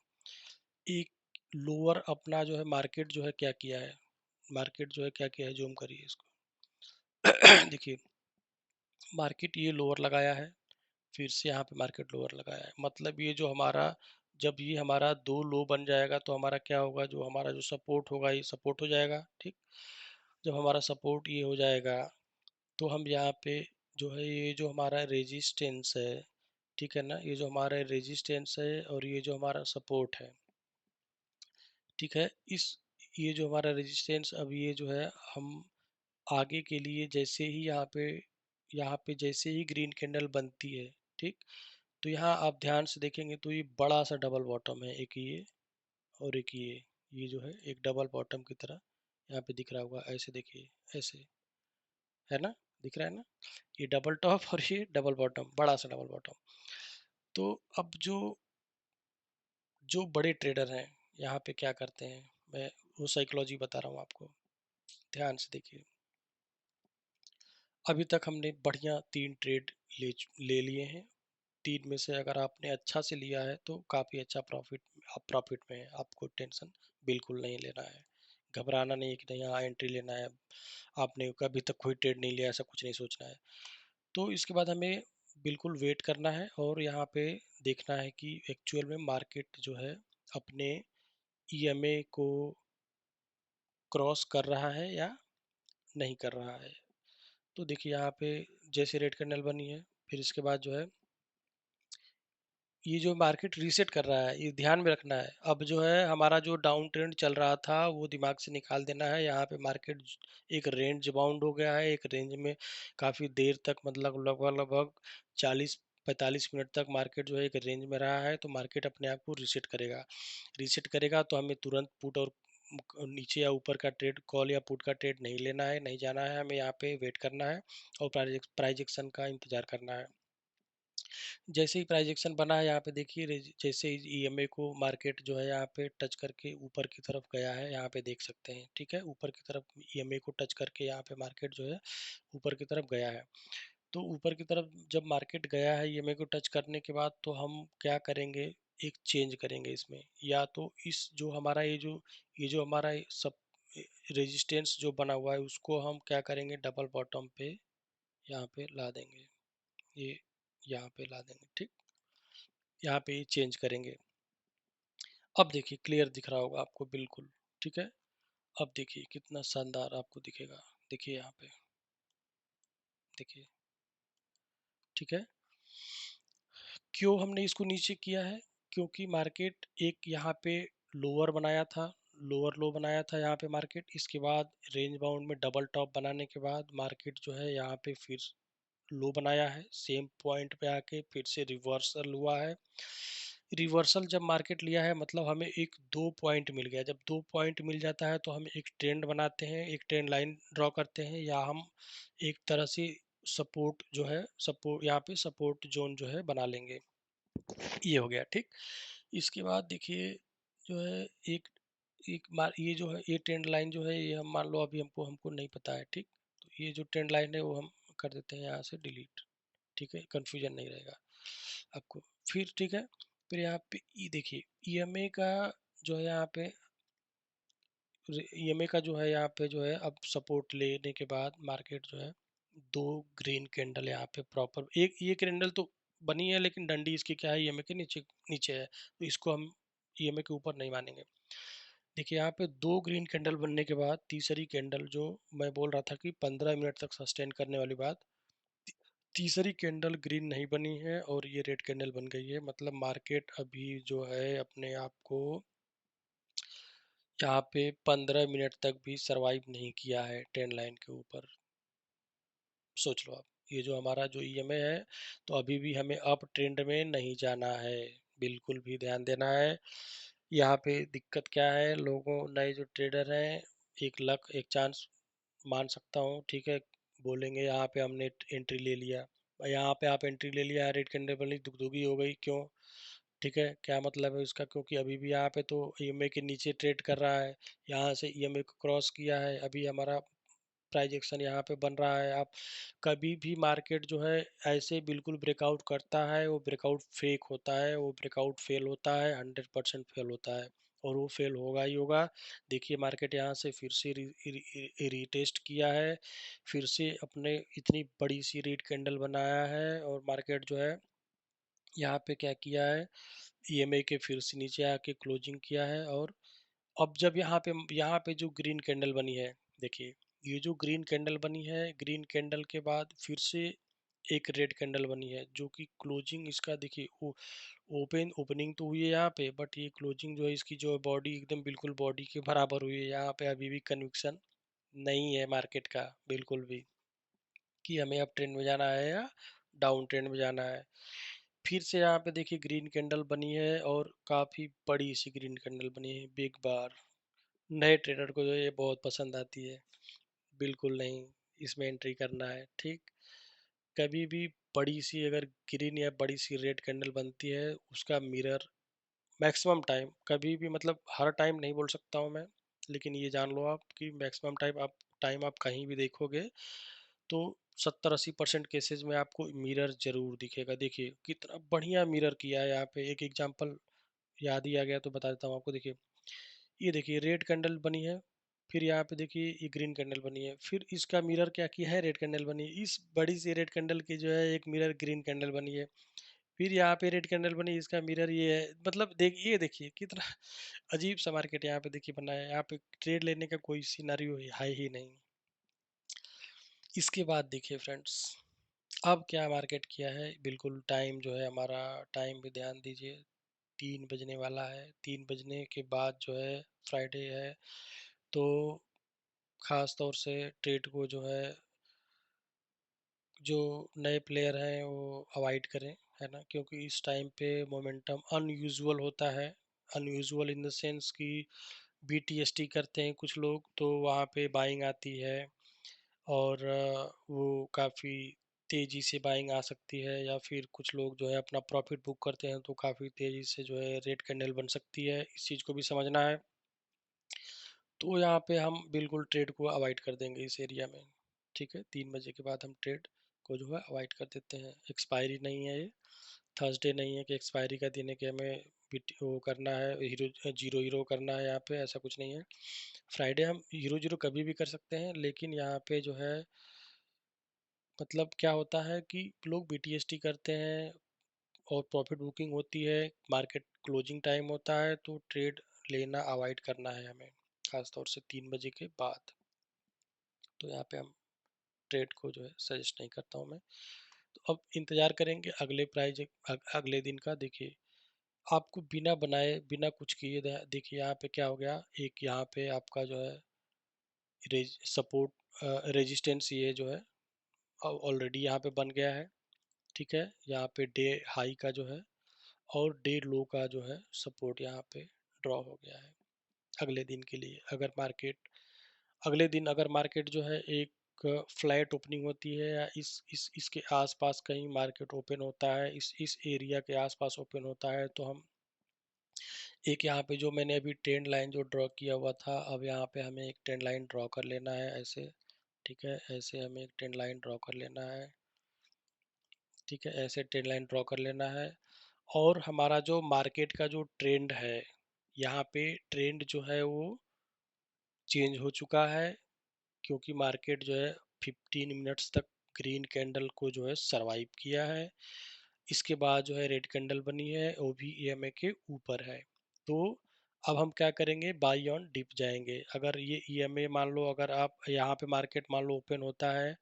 एक लोअर अपना जो है मार्केट जो है क्या किया है, मार्केट जो है क्या किया है, जूम करिए इसको देखिए मार्केट ये लोअर लगाया है, फिर से यहाँ पे मार्केट लोअर लगाया है। मतलब ये जो हमारा, जब ये हमारा दो लो बन जाएगा तो हमारा क्या होगा, जो हमारा जो सपोर्ट होगा ये सपोर्ट हो जाएगा। ठीक, जब हमारा सपोर्ट ये हो जाएगा तो हम यहाँ पे जो है ये जो हमारा रेजिस्टेंस है, ठीक है ना, ये जो हमारा रेजिस्टेंस है और ये जो हमारा सपोर्ट है, ठीक है, इस ये जो हमारा रेजिस्टेंस, अब ये जो है हम आगे के लिए जैसे ही यहाँ पे जैसे ही ग्रीन कैंडल बनती है, ठीक, तो यहाँ आप ध्यान से देखेंगे तो ये बड़ा सा डबल बॉटम है, एक ये और एक ये जो है एक डबल बॉटम की तरह यहाँ पे दिख रहा होगा, ऐसे देखिए, ऐसे है ना, दिख रहा है ना, ये डबल टॉप और ये डबल बॉटम, बड़ा सा डबल बॉटम। तो अब जो जो बड़े ट्रेडर हैं यहाँ पे क्या करते हैं, मैं वो साइकोलॉजी बता रहा हूँ आपको, ध्यान से देखिए। अभी तक हमने बढ़िया 3 ट्रेड ले लिए हैं। 3 में से अगर आपने अच्छा से लिया है तो काफ़ी अच्छा प्रॉफिट, आप प्रॉफिट में है, आपको टेंशन बिल्कुल नहीं लेना है, घबराना नहीं है कि नहीं यहाँ एंट्री लेना है, आपने कभी तक कोई ट्रेड नहीं लिया, ऐसा कुछ नहीं सोचना है। तो इसके बाद हमें बिल्कुल वेट करना है और यहाँ पे देखना है कि एक्चुअल में मार्केट जो है अपने ईएमए को क्रॉस कर रहा है या नहीं कर रहा है। तो देखिए यहाँ पे जैसे रेड कैंडल बनी है, फिर इसके बाद जो है ये जो मार्केट रीसेट कर रहा है, ये ध्यान में रखना है। अब जो है हमारा जो डाउन ट्रेंड चल रहा था वो दिमाग से निकाल देना है। यहाँ पे मार्केट एक रेंज बाउंड हो गया है, एक रेंज में काफ़ी देर तक, मतलब लगभग लगभग 40-45 मिनट तक मार्केट जो है एक रेंज में रहा है। तो मार्केट अपने आप को रीसेट करेगा, रीसेट करेगा तो हमें तुरंत पुट और नीचे या ऊपर का ट्रेड, कॉल या पुट का ट्रेड नहीं लेना है, नहीं जाना है, हमें यहाँ पे वेट करना है और प्राइजेक्शन का इंतजार करना है। जैसे ही प्राइजेक्शन बना है यहाँ पे देखिए, जैसे ईएमए को मार्केट जो है यहाँ पे टच करके ऊपर की तरफ गया है, यहाँ पे देख सकते हैं, ठीक है, ऊपर की तरफ ईएमए को टच करके यहाँ पे मार्केट जो है ऊपर की तरफ गया है। तो ऊपर की तरफ जब मार्केट गया है ईएमए को टच करने के बाद, तो हम क्या करेंगे, एक चेंज करेंगे इसमें, या तो इस जो हमारा ये जो हमारा सब रेजिस्टेंस जो बना हुआ है उसको हम क्या करेंगे, डबल बॉटम पे यहाँ पे ला देंगे, ये यहाँ पे ला देंगे, ठीक, यहाँ पे ये चेंज करेंगे। अब देखिए क्लियर दिख रहा होगा आपको, बिल्कुल ठीक है। अब देखिए कितना शानदार आपको दिखेगा, देखिए यहाँ पे, देखिए, ठीक है। क्यों हमने इसको नीचे किया है, क्योंकि मार्केट एक यहाँ पे लोअर बनाया था, लोअर लो बनाया था यहाँ पे मार्केट, इसके बाद रेंज बाउंड में डबल टॉप बनाने के बाद मार्केट जो है यहाँ पे फिर लो बनाया है, सेम पॉइंट पे आके फिर से रिवर्सल हुआ है। रिवर्सल जब मार्केट लिया है मतलब हमें एक दो पॉइंट मिल गया, जब दो पॉइंट मिल जाता है तो हम एक ट्रेंड बनाते हैं, एक ट्रेंड लाइन ड्रॉ करते हैं, या हम एक तरह से सपोर्ट जो है, सपोर्ट यहाँ पे सपोर्ट जोन जो है बना लेंगे। ये हो गया, ठीक। इसके बाद देखिए जो है एक एक मार ये जो है ये ट्रेंड लाइन जो है, ये हम मान लो अभी हमको हमको नहीं पता है, ठीक। तो ये जो ट्रेंड लाइन है वो हम कर देते हैं यहाँ से डिलीट, ठीक है, कंफ्यूजन नहीं रहेगा आपको। फिर ठीक है, फिर यहाँ पे ये देखिए ईएमए का जो है यहाँ पे, ईएमए का जो है यहाँ पे जो है अब सपोर्ट लेने के बाद मार्केट जो है दो ग्रीन कैंडल यहाँ पे प्रॉपर, एक ये कैंडल तो बनी है लेकिन डंडी इसकी क्या है, ईएमए के नीचे नीचे है, तो इसको हम ईएमए के ऊपर नहीं मानेंगे। देखिए यहाँ पे दो ग्रीन कैंडल बनने के बाद तीसरी कैंडल जो मैं बोल रहा था कि 15 मिनट तक सस्टेन करने वाली बात, तीसरी कैंडल ग्रीन नहीं बनी है और ये रेड कैंडल बन गई है, मतलब मार्केट अभी जो है अपने आप को यहाँ पे 15 मिनट तक भी सरवाइव नहीं किया है ट्रेंड लाइन के ऊपर। सोच लो आप, ये जो हमारा जो ईएमए है, तो अभी भी हमें अप ट्रेंड में नहीं जाना है, बिल्कुल भी ध्यान देना है। यहाँ पे दिक्कत क्या है, लोगों नए जो ट्रेडर हैं, एक लक एक चांस मान सकता हूँ, ठीक है, बोलेंगे यहाँ पे हमने एंट्री ले लिया, यहाँ पे आप एंट्री ले लिया, रेड कैंडल बनी दुगदुगी हो गई, क्यों, ठीक है, क्या मतलब है इसका, क्योंकि अभी भी यहाँ पे तो ईएमए के नीचे ट्रेड कर रहा है, यहाँ से ईएमए को क्रॉस किया है, अभी हमारा प्राइस एक्शन यहाँ पे बन रहा है। आप कभी भी मार्केट जो है ऐसे बिल्कुल ब्रेकआउट करता है, वो ब्रेकआउट फेक होता है, वो ब्रेकआउट फेल होता है, 100% फेल होता है, और वो फेल होगा ही होगा। देखिए मार्केट यहाँ से फिर से रीटेस्ट किया है, फिर से अपने इतनी बड़ी सी रीड कैंडल बनाया है, और मार्केट जो है यहाँ पे क्या किया है, ईएमए के फिर से नीचे आके क्लोजिंग किया है। और अब जब यहाँ पे जो ग्रीन कैंडल बनी है, देखिए ये जो ग्रीन कैंडल बनी है, ग्रीन कैंडल के बाद फिर से एक रेड कैंडल बनी है, जो कि क्लोजिंग इसका देखिए ओपनिंग तो हुई है यहाँ पे, बट ये क्लोजिंग जो है इसकी जो बॉडी एकदम बिल्कुल बॉडी के बराबर हुई है, यहाँ पे अभी भी कन्विक्शन नहीं है मार्केट का बिल्कुल भी, कि हमें अप ट्रेंड में जाना है या डाउन ट्रेंड में जाना है। फिर से यहाँ पे देखिए ग्रीन कैंडल बनी है, और काफ़ी बड़ी सी ग्रीन कैंडल बनी है, बिग बार। नए ट्रेडर को जो ये बहुत पसंद आती है, बिल्कुल नहीं, इसमें एंट्री करना है, ठीक। कभी भी बड़ी सी अगर ग्रीन या बड़ी सी रेड कैंडल बनती है, उसका मिरर मैक्सिमम टाइम, कभी भी मतलब हर टाइम नहीं बोल सकता हूँ मैं, लेकिन ये जान लो आप कि मैक्सिमम टाइम आप कहीं भी देखोगे तो 70-80% केसेस में आपको मिरर जरूर दिखेगा। देखिए कितना बढ़िया मिरर किया है, यहाँ पे एक एग्जांपल याद ही आ गया तो बता देता हूँ आपको। देखिए ये देखिए रेड कैंडल बनी है, फिर यहाँ पे देखिए ये ग्रीन कैंडल बनी है, फिर इसका मिरर क्या किया है, रेड कैंडल बनी है, इस बड़ी सी रेड कैंडल की जो है एक मिरर ग्रीन कैंडल बनी है, फिर यहाँ पे रेड कैंडल बनी, इसका मिरर ये है, मतलब देखिए कितना अजीब सा मार्केट यहाँ पे देखिए बना है, यहाँ पे ट्रेड लेने का कोई सिनारियो है ही नहीं। इसके बाद देखिए फ्रेंड्स, अब क्या मार्केट किया है, बिल्कुल टाइम जो है हमारा, टाइम पे ध्यान दीजिए, 3 बजने वाला है, 3 बजने के बाद जो है फ्राइडे है, तो ख़ास तौर से ट्रेड को जो है, जो नए प्लेयर हैं वो अवॉइड करें, है ना, क्योंकि इस टाइम पे मोमेंटम अनयूजुअल होता है, अनयूजुअल इन द सेंस कि BTST करते हैं कुछ लोग, तो वहाँ पे बाइंग आती है, और वो काफ़ी तेज़ी से बाइंग आ सकती है, या फिर कुछ लोग जो है अपना प्रॉफिट बुक करते हैं तो काफ़ी तेज़ी से जो है रेड कैंडल बन सकती है, इस चीज़ को भी समझना है। तो यहाँ पे हम बिल्कुल ट्रेड को अवॉइड कर देंगे इस एरिया में। ठीक है, 3 बजे के बाद हम ट्रेड को जो है अवॉइड कर देते हैं। एक्सपायरी नहीं है ये, थर्सडे नहीं है कि एक्सपायरी का दिन है कि हमें वो करना है, हीरो जीरो हीरो करना है, यहाँ पे ऐसा कुछ नहीं है। फ्राइडे हम हीरो जीरो कभी भी कर सकते हैं, लेकिन यहाँ पे जो है मतलब क्या होता है कि लोग BTST करते हैं और प्रॉफिट बुकिंग होती है, मार्केट क्लोजिंग टाइम होता है, तो ट्रेड लेना अवॉइड करना है हमें, खासतौर से 3 बजे के बाद। तो यहाँ पे हम ट्रेड को जो है सजेस्ट नहीं करता हूँ मैं। तो अब इंतज़ार करेंगे अगले प्राइज अगले दिन का। देखिए, आपको बिना बनाए बिना कुछ किए देखिए यहाँ पे क्या हो गया, एक यहाँ पे आपका जो है सपोर्ट रेजिस्टेंस ये जो है ऑलरेडी यहाँ पे बन गया है। ठीक है, यहाँ पे डे हाई का जो है और डे लो का जो है सपोर्ट यहाँ पे ड्रॉ हो गया है अगले दिन के लिए। अगर मार्केट अगले दिन अगर मार्केट जो है एक फ्लैट ओपनिंग होती है, या इस इसके आसपास कहीं मार्केट ओपन होता है, इस एरिया के आसपास ओपन होता है, तो हम एक यहाँ पे जो मैंने अभी ट्रेंड लाइन जो ड्रॉ किया हुआ था, अब यहाँ पे हमें एक ट्रेंड लाइन ड्रॉ कर लेना है ऐसे। ठीक है, ऐसे हमें एक ट्रेंड लाइन ड्रॉ कर लेना है। ठीक है, ऐसे ट्रेंड लाइन ड्रॉ कर लेना है। और हमारा जो मार्केट का जो ट्रेंड है, यहाँ पे ट्रेंड जो है वो चेंज हो चुका है, क्योंकि मार्केट जो है 15 मिनट्स तक ग्रीन कैंडल को जो है सरवाइव किया है। इसके बाद जो है रेड कैंडल बनी है, वो भी EMA के ऊपर है। तो अब हम क्या करेंगे, बाई ऑन डिप जाएंगे। अगर ये EMA मान लो, अगर आप यहाँ पे मार्केट मान लो ओपन होता है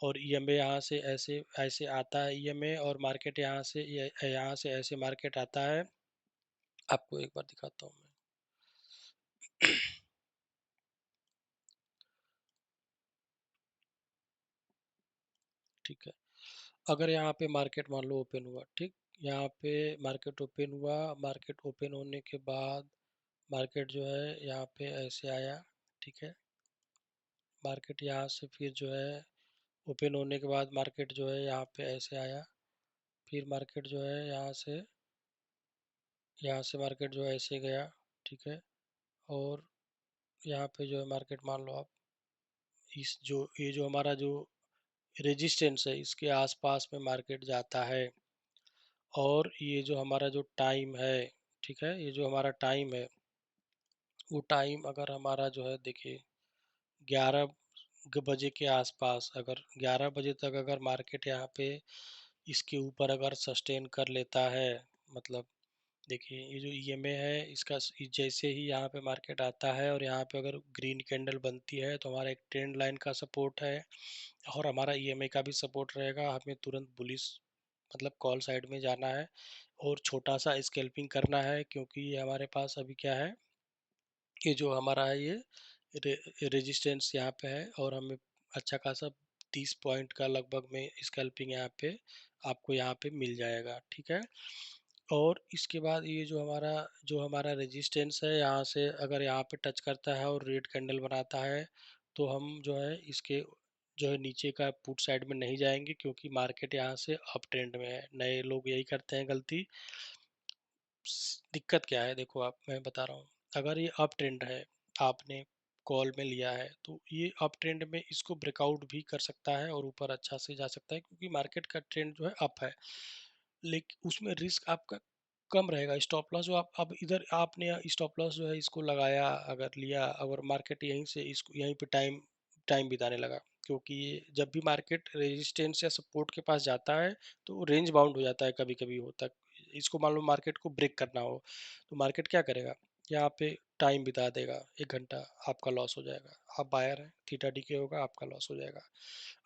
और EMA यहाँ से ऐसे ऐसे आता है, EMA और मार्केट यहाँ से ऐसे मार्केट आता है। आपको एक बार दिखाता हूँ मैं। ठीक है, अगर यहाँ पे मार्केट मान लो ओपन हुआ, ठीक, यहाँ पे मार्केट ओपन हुआ, मार्केट ओपन होने के बाद मार्केट जो है यहाँ पे ऐसे आया। ठीक है, मार्केट यहाँ से फिर जो है ओपन होने के बाद मार्केट जो है यहाँ पे ऐसे आया, फिर मार्केट जो है यहाँ से मार्केट जो है ऐसे गया। ठीक है, और यहाँ पे जो है मार्केट मान लो आप, इस जो ये जो हमारा जो रेजिस्टेंस है इसके आसपास में मार्केट जाता है, और ये जो हमारा जो टाइम है, ठीक है, ये जो हमारा टाइम है, वो टाइम अगर हमारा जो है देखिए 11 बजे के आसपास, अगर 11 बजे तक अगर मार्केट यहाँ पे इसके ऊपर अगर सस्टेन कर लेता है, मतलब देखिए ये जो EMA है इसका जैसे ही यहाँ पे मार्केट आता है और यहाँ पे अगर ग्रीन कैंडल बनती है, तो हमारा एक ट्रेंड लाइन का सपोर्ट है और हमारा EMA का भी सपोर्ट रहेगा। हमें तुरंत बुलिश मतलब कॉल साइड में जाना है और छोटा सा स्कैल्पिंग करना है, क्योंकि ये हमारे पास अभी क्या है, ये जो हमारा है ये रेजिस्टेंस यहाँ पे है, और हमें अच्छा खासा 30 पॉइंट का लगभग में स्कैल्पिंग यहाँ पे आपको यहाँ पे मिल जाएगा। ठीक है, और इसके बाद ये जो हमारा रेजिस्टेंस है, यहाँ से अगर यहाँ पे टच करता है और रेड कैंडल बनाता है, तो हम जो है इसके जो है नीचे का पुट साइड में नहीं जाएंगे, क्योंकि मार्केट यहाँ से अप ट्रेंड में है। नए लोग यही करते हैं गलती। दिक्कत क्या है, देखो आप, मैं बता रहा हूँ, अगर ये अप ट्रेंड है, आपने कॉल में लिया है, तो ये अप ट्रेंड में इसको ब्रेकआउट भी कर सकता है और ऊपर अच्छा से जा सकता है, क्योंकि मार्केट का ट्रेंड जो है अप है। लेकिन उसमें रिस्क आपका कम रहेगा। स्टॉप लॉस जो आप अब इधर आपने स्टॉप लॉस जो है इसको लगाया, अगर लिया, अगर मार्केट यहीं से इसको यहीं पे टाइम टाइम बिताने लगा, क्योंकि ये जब भी मार्केट रेजिस्टेंस या सपोर्ट के पास जाता है तो रेंज बाउंड हो जाता है, कभी कभी होता है। इसको मान लो मार्केट को ब्रेक करना हो, तो मार्केट क्या करेगा, यहाँ पे टाइम बिता देगा 1 घंटा, आपका लॉस हो जाएगा। आप बायर हैं, थीटा डीके होगा, आपका लॉस हो जाएगा,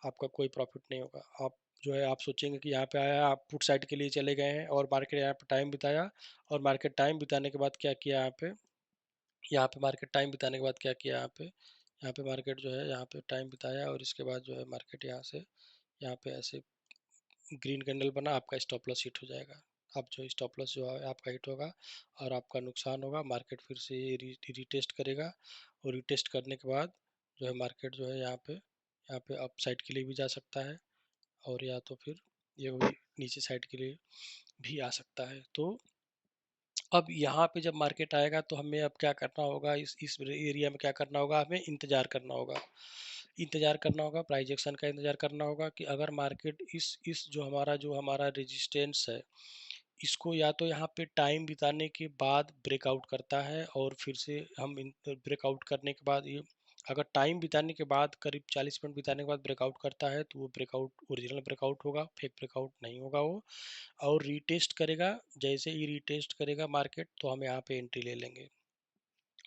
आपका कोई प्रॉफिट नहीं होगा। आप जो है आप सोचेंगे कि यहाँ पे आया, आप पुट साइड के लिए चले गए हैं और मार्केट यहाँ पे टाइम बिताया, और मार्केट टाइम बिताने के बाद क्या किया, यहाँ पे मार्केट टाइम बिताने के बाद क्या किया, यहाँ पे मार्केट जो है यहाँ पे टाइम बिताया, और इसके बाद जो है मार्केट यहाँ से यहाँ पे ऐसे ग्रीन कैंडल बना, आपका स्टॉप लॉस हिट हो जाएगा। आप जो स्टॉप लॉस जो है आपका हिट होगा और आपका नुकसान होगा। मार्केट फिर से रीटेस्ट करेगा और रीटेस्ट करने के बाद जो है मार्केट जो है यहाँ पे अप साइड के लिए भी जा सकता है और या तो फिर ये वही नीचे साइड के लिए भी आ सकता है। तो अब यहाँ पे जब मार्केट आएगा तो हमें अब क्या करना होगा, इस एरिया में क्या करना होगा, हमें इंतज़ार करना होगा। इंतज़ार करना होगा, प्राइस एक्शन का इंतज़ार करना होगा कि अगर मार्केट इस जो हमारा रेजिस्टेंस है, इसको या तो यहाँ पे टाइम बिताने के बाद ब्रेकआउट करता है और फिर से हम ब्रेकआउट करने के बाद ये अगर टाइम बिताने के बाद करीब 40 मिनट बिताने के बाद ब्रेकआउट करता है तो वो ब्रेकआउट ओरिजिनल ब्रेकआउट होगा, फेक ब्रेकआउट नहीं होगा वो। और रीटेस्ट करेगा, जैसे ही रीटेस्ट करेगा मार्केट तो हम यहाँ पे एंट्री ले लेंगे।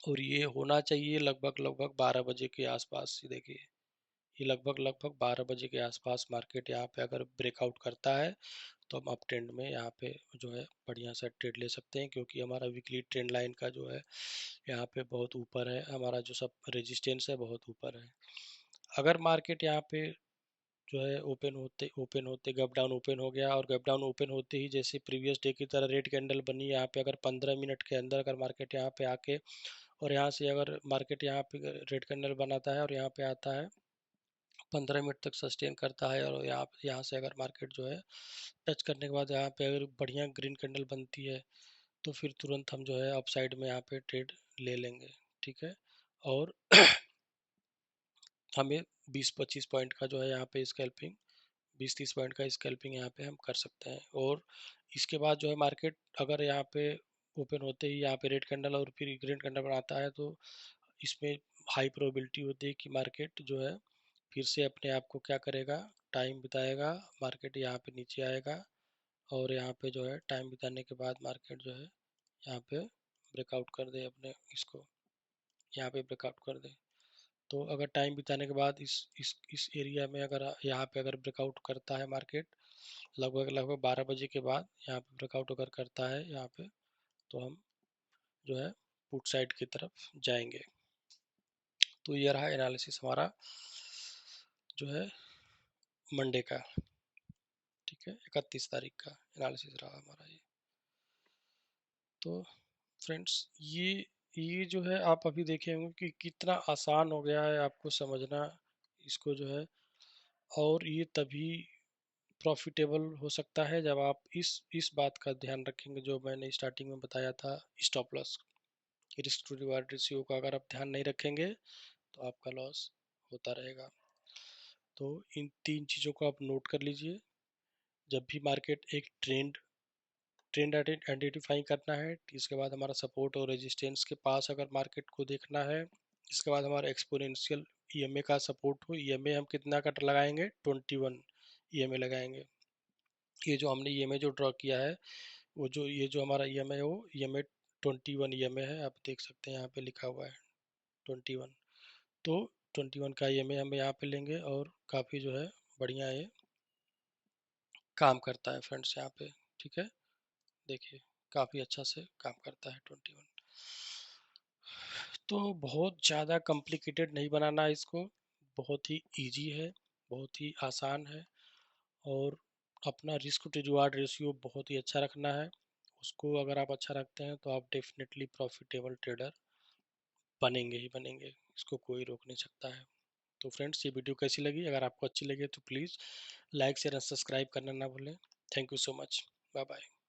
और ये होना चाहिए लगभग लगभग 12 बजे के आसपास। ये देखिए, ये लगभग लगभग 12 बजे के आसपास मार्केट यहाँ पे अगर ब्रेकआउट करता है तो हम अप ट्रेंड में यहाँ पे जो है बढ़िया सा ट्रेड ले सकते हैं, क्योंकि हमारा वीकली ट्रेंड लाइन का जो है यहाँ पे बहुत ऊपर है, हमारा जो सब रेजिस्टेंस है बहुत ऊपर है। अगर मार्केट यहाँ पे जो है ओपन होते गैप डाउन ओपन हो गया और गैप डाउन ओपन होते ही जैसे प्रीवियस डे की तरह रेड कैंडल बनी, यहाँ पे अगर 15 मिनट के अंदर अगर मार्केट यहाँ पे आके और यहाँ से अगर मार्केट यहाँ पे रेड कैंडल बनाता है और यहाँ पे आता है 15 मिनट तक सस्टेन करता है और यहाँ से अगर मार्केट जो है टच करने के बाद यहाँ पे अगर बढ़िया ग्रीन कैंडल बनती है तो फिर तुरंत हम जो है अप साइड में यहाँ पे ट्रेड ले लेंगे। ठीक है। और हमें 20-25 पॉइंट का जो है यहाँ पे स्कैल्पिंग 20-30 पॉइंट का स्कैल्पिंग यहाँ पे हम कर सकते हैं। और इसके बाद जो है मार्केट अगर यहाँ पे ओपन होते ही यहाँ पे रेड कैंडल और फिर ग्रीन कैंडल बनाता है तो इसमें हाई प्रोबेबिलिटी होती है कि मार्केट जो है फिर से अपने आप को क्या करेगा, टाइम बिताएगा, मार्केट यहाँ पे नीचे आएगा और यहाँ पे जो है टाइम बिताने के बाद मार्केट जो है यहाँ पे ब्रेकआउट कर दे, अपने इसको यहाँ पे ब्रेकआउट कर दे। तो अगर टाइम बिताने के बाद इस एरिया में अगर यहाँ पे अगर ब्रेकआउट करता है मार्केट लगभग लगभग 12 बजे के बाद यहाँ पे ब्रेकआउट अगर करता है यहाँ पे तो हम जो है पुट साइड की तरफ जाएंगे। तो ये रहा एनालिसिस हमारा जो है मंडे का। ठीक है, 31 तारीख का एनालिसिस रहा हमारा ये। तो फ्रेंड्स ये जो है आप अभी देखे होंगे कि कितना आसान हो गया है आपको समझना इसको जो है। और ये तभी प्रॉफिटेबल हो सकता है जब आप इस बात का ध्यान रखेंगे जो मैंने स्टार्टिंग में बताया था, stop loss, risk to reward ratio का अगर आप ध्यान नहीं रखेंगे तो आपका लॉस होता रहेगा। तो इन 3 चीज़ों को आप नोट कर लीजिए। जब भी मार्केट एक ट्रेंड ट्रेंड आइडेंटिफाई करना है, इसके बाद हमारा सपोर्ट और रेजिस्टेंस के पास अगर मार्केट को देखना है, इसके बाद हमारा एक्सपोनेंशियल ईएमए का सपोर्ट हो, ईएमए हम कितना का लगाएंगे, 21 ईएमए लगाएंगे। ये जो हमने ईएमए जो ड्रॉ किया है वो जो ये जो हमारा ईएमए है वो ईएमए 21 ईएमए है, आप देख सकते हैं यहाँ पे लिखा हुआ है 21। तो 21 का ईएमए हम यहाँ पे लेंगे और काफ़ी जो है बढ़िया ये काम करता है फ्रेंड्स यहाँ पे। ठीक है, देखिए काफ़ी अच्छा से काम करता है 21। तो बहुत ज़्यादा कॉम्प्लिकेटेड नहीं बनाना है इसको, बहुत ही इजी है, बहुत ही आसान है। और अपना रिस्क टू रिवार्ड रेशियो बहुत ही अच्छा रखना है। उसको अगर आप अच्छा रखते हैं तो आप डेफिनेटली प्रॉफिटेबल ट्रेडर बनेंगे ही बनेंगे, इसको कोई रोक नहीं सकता है। तो फ्रेंड्स, ये वीडियो कैसी लगी? अगर आपको अच्छी लगी तो please like share and subscribe करना ना भूलें। Thank you so much. Bye bye.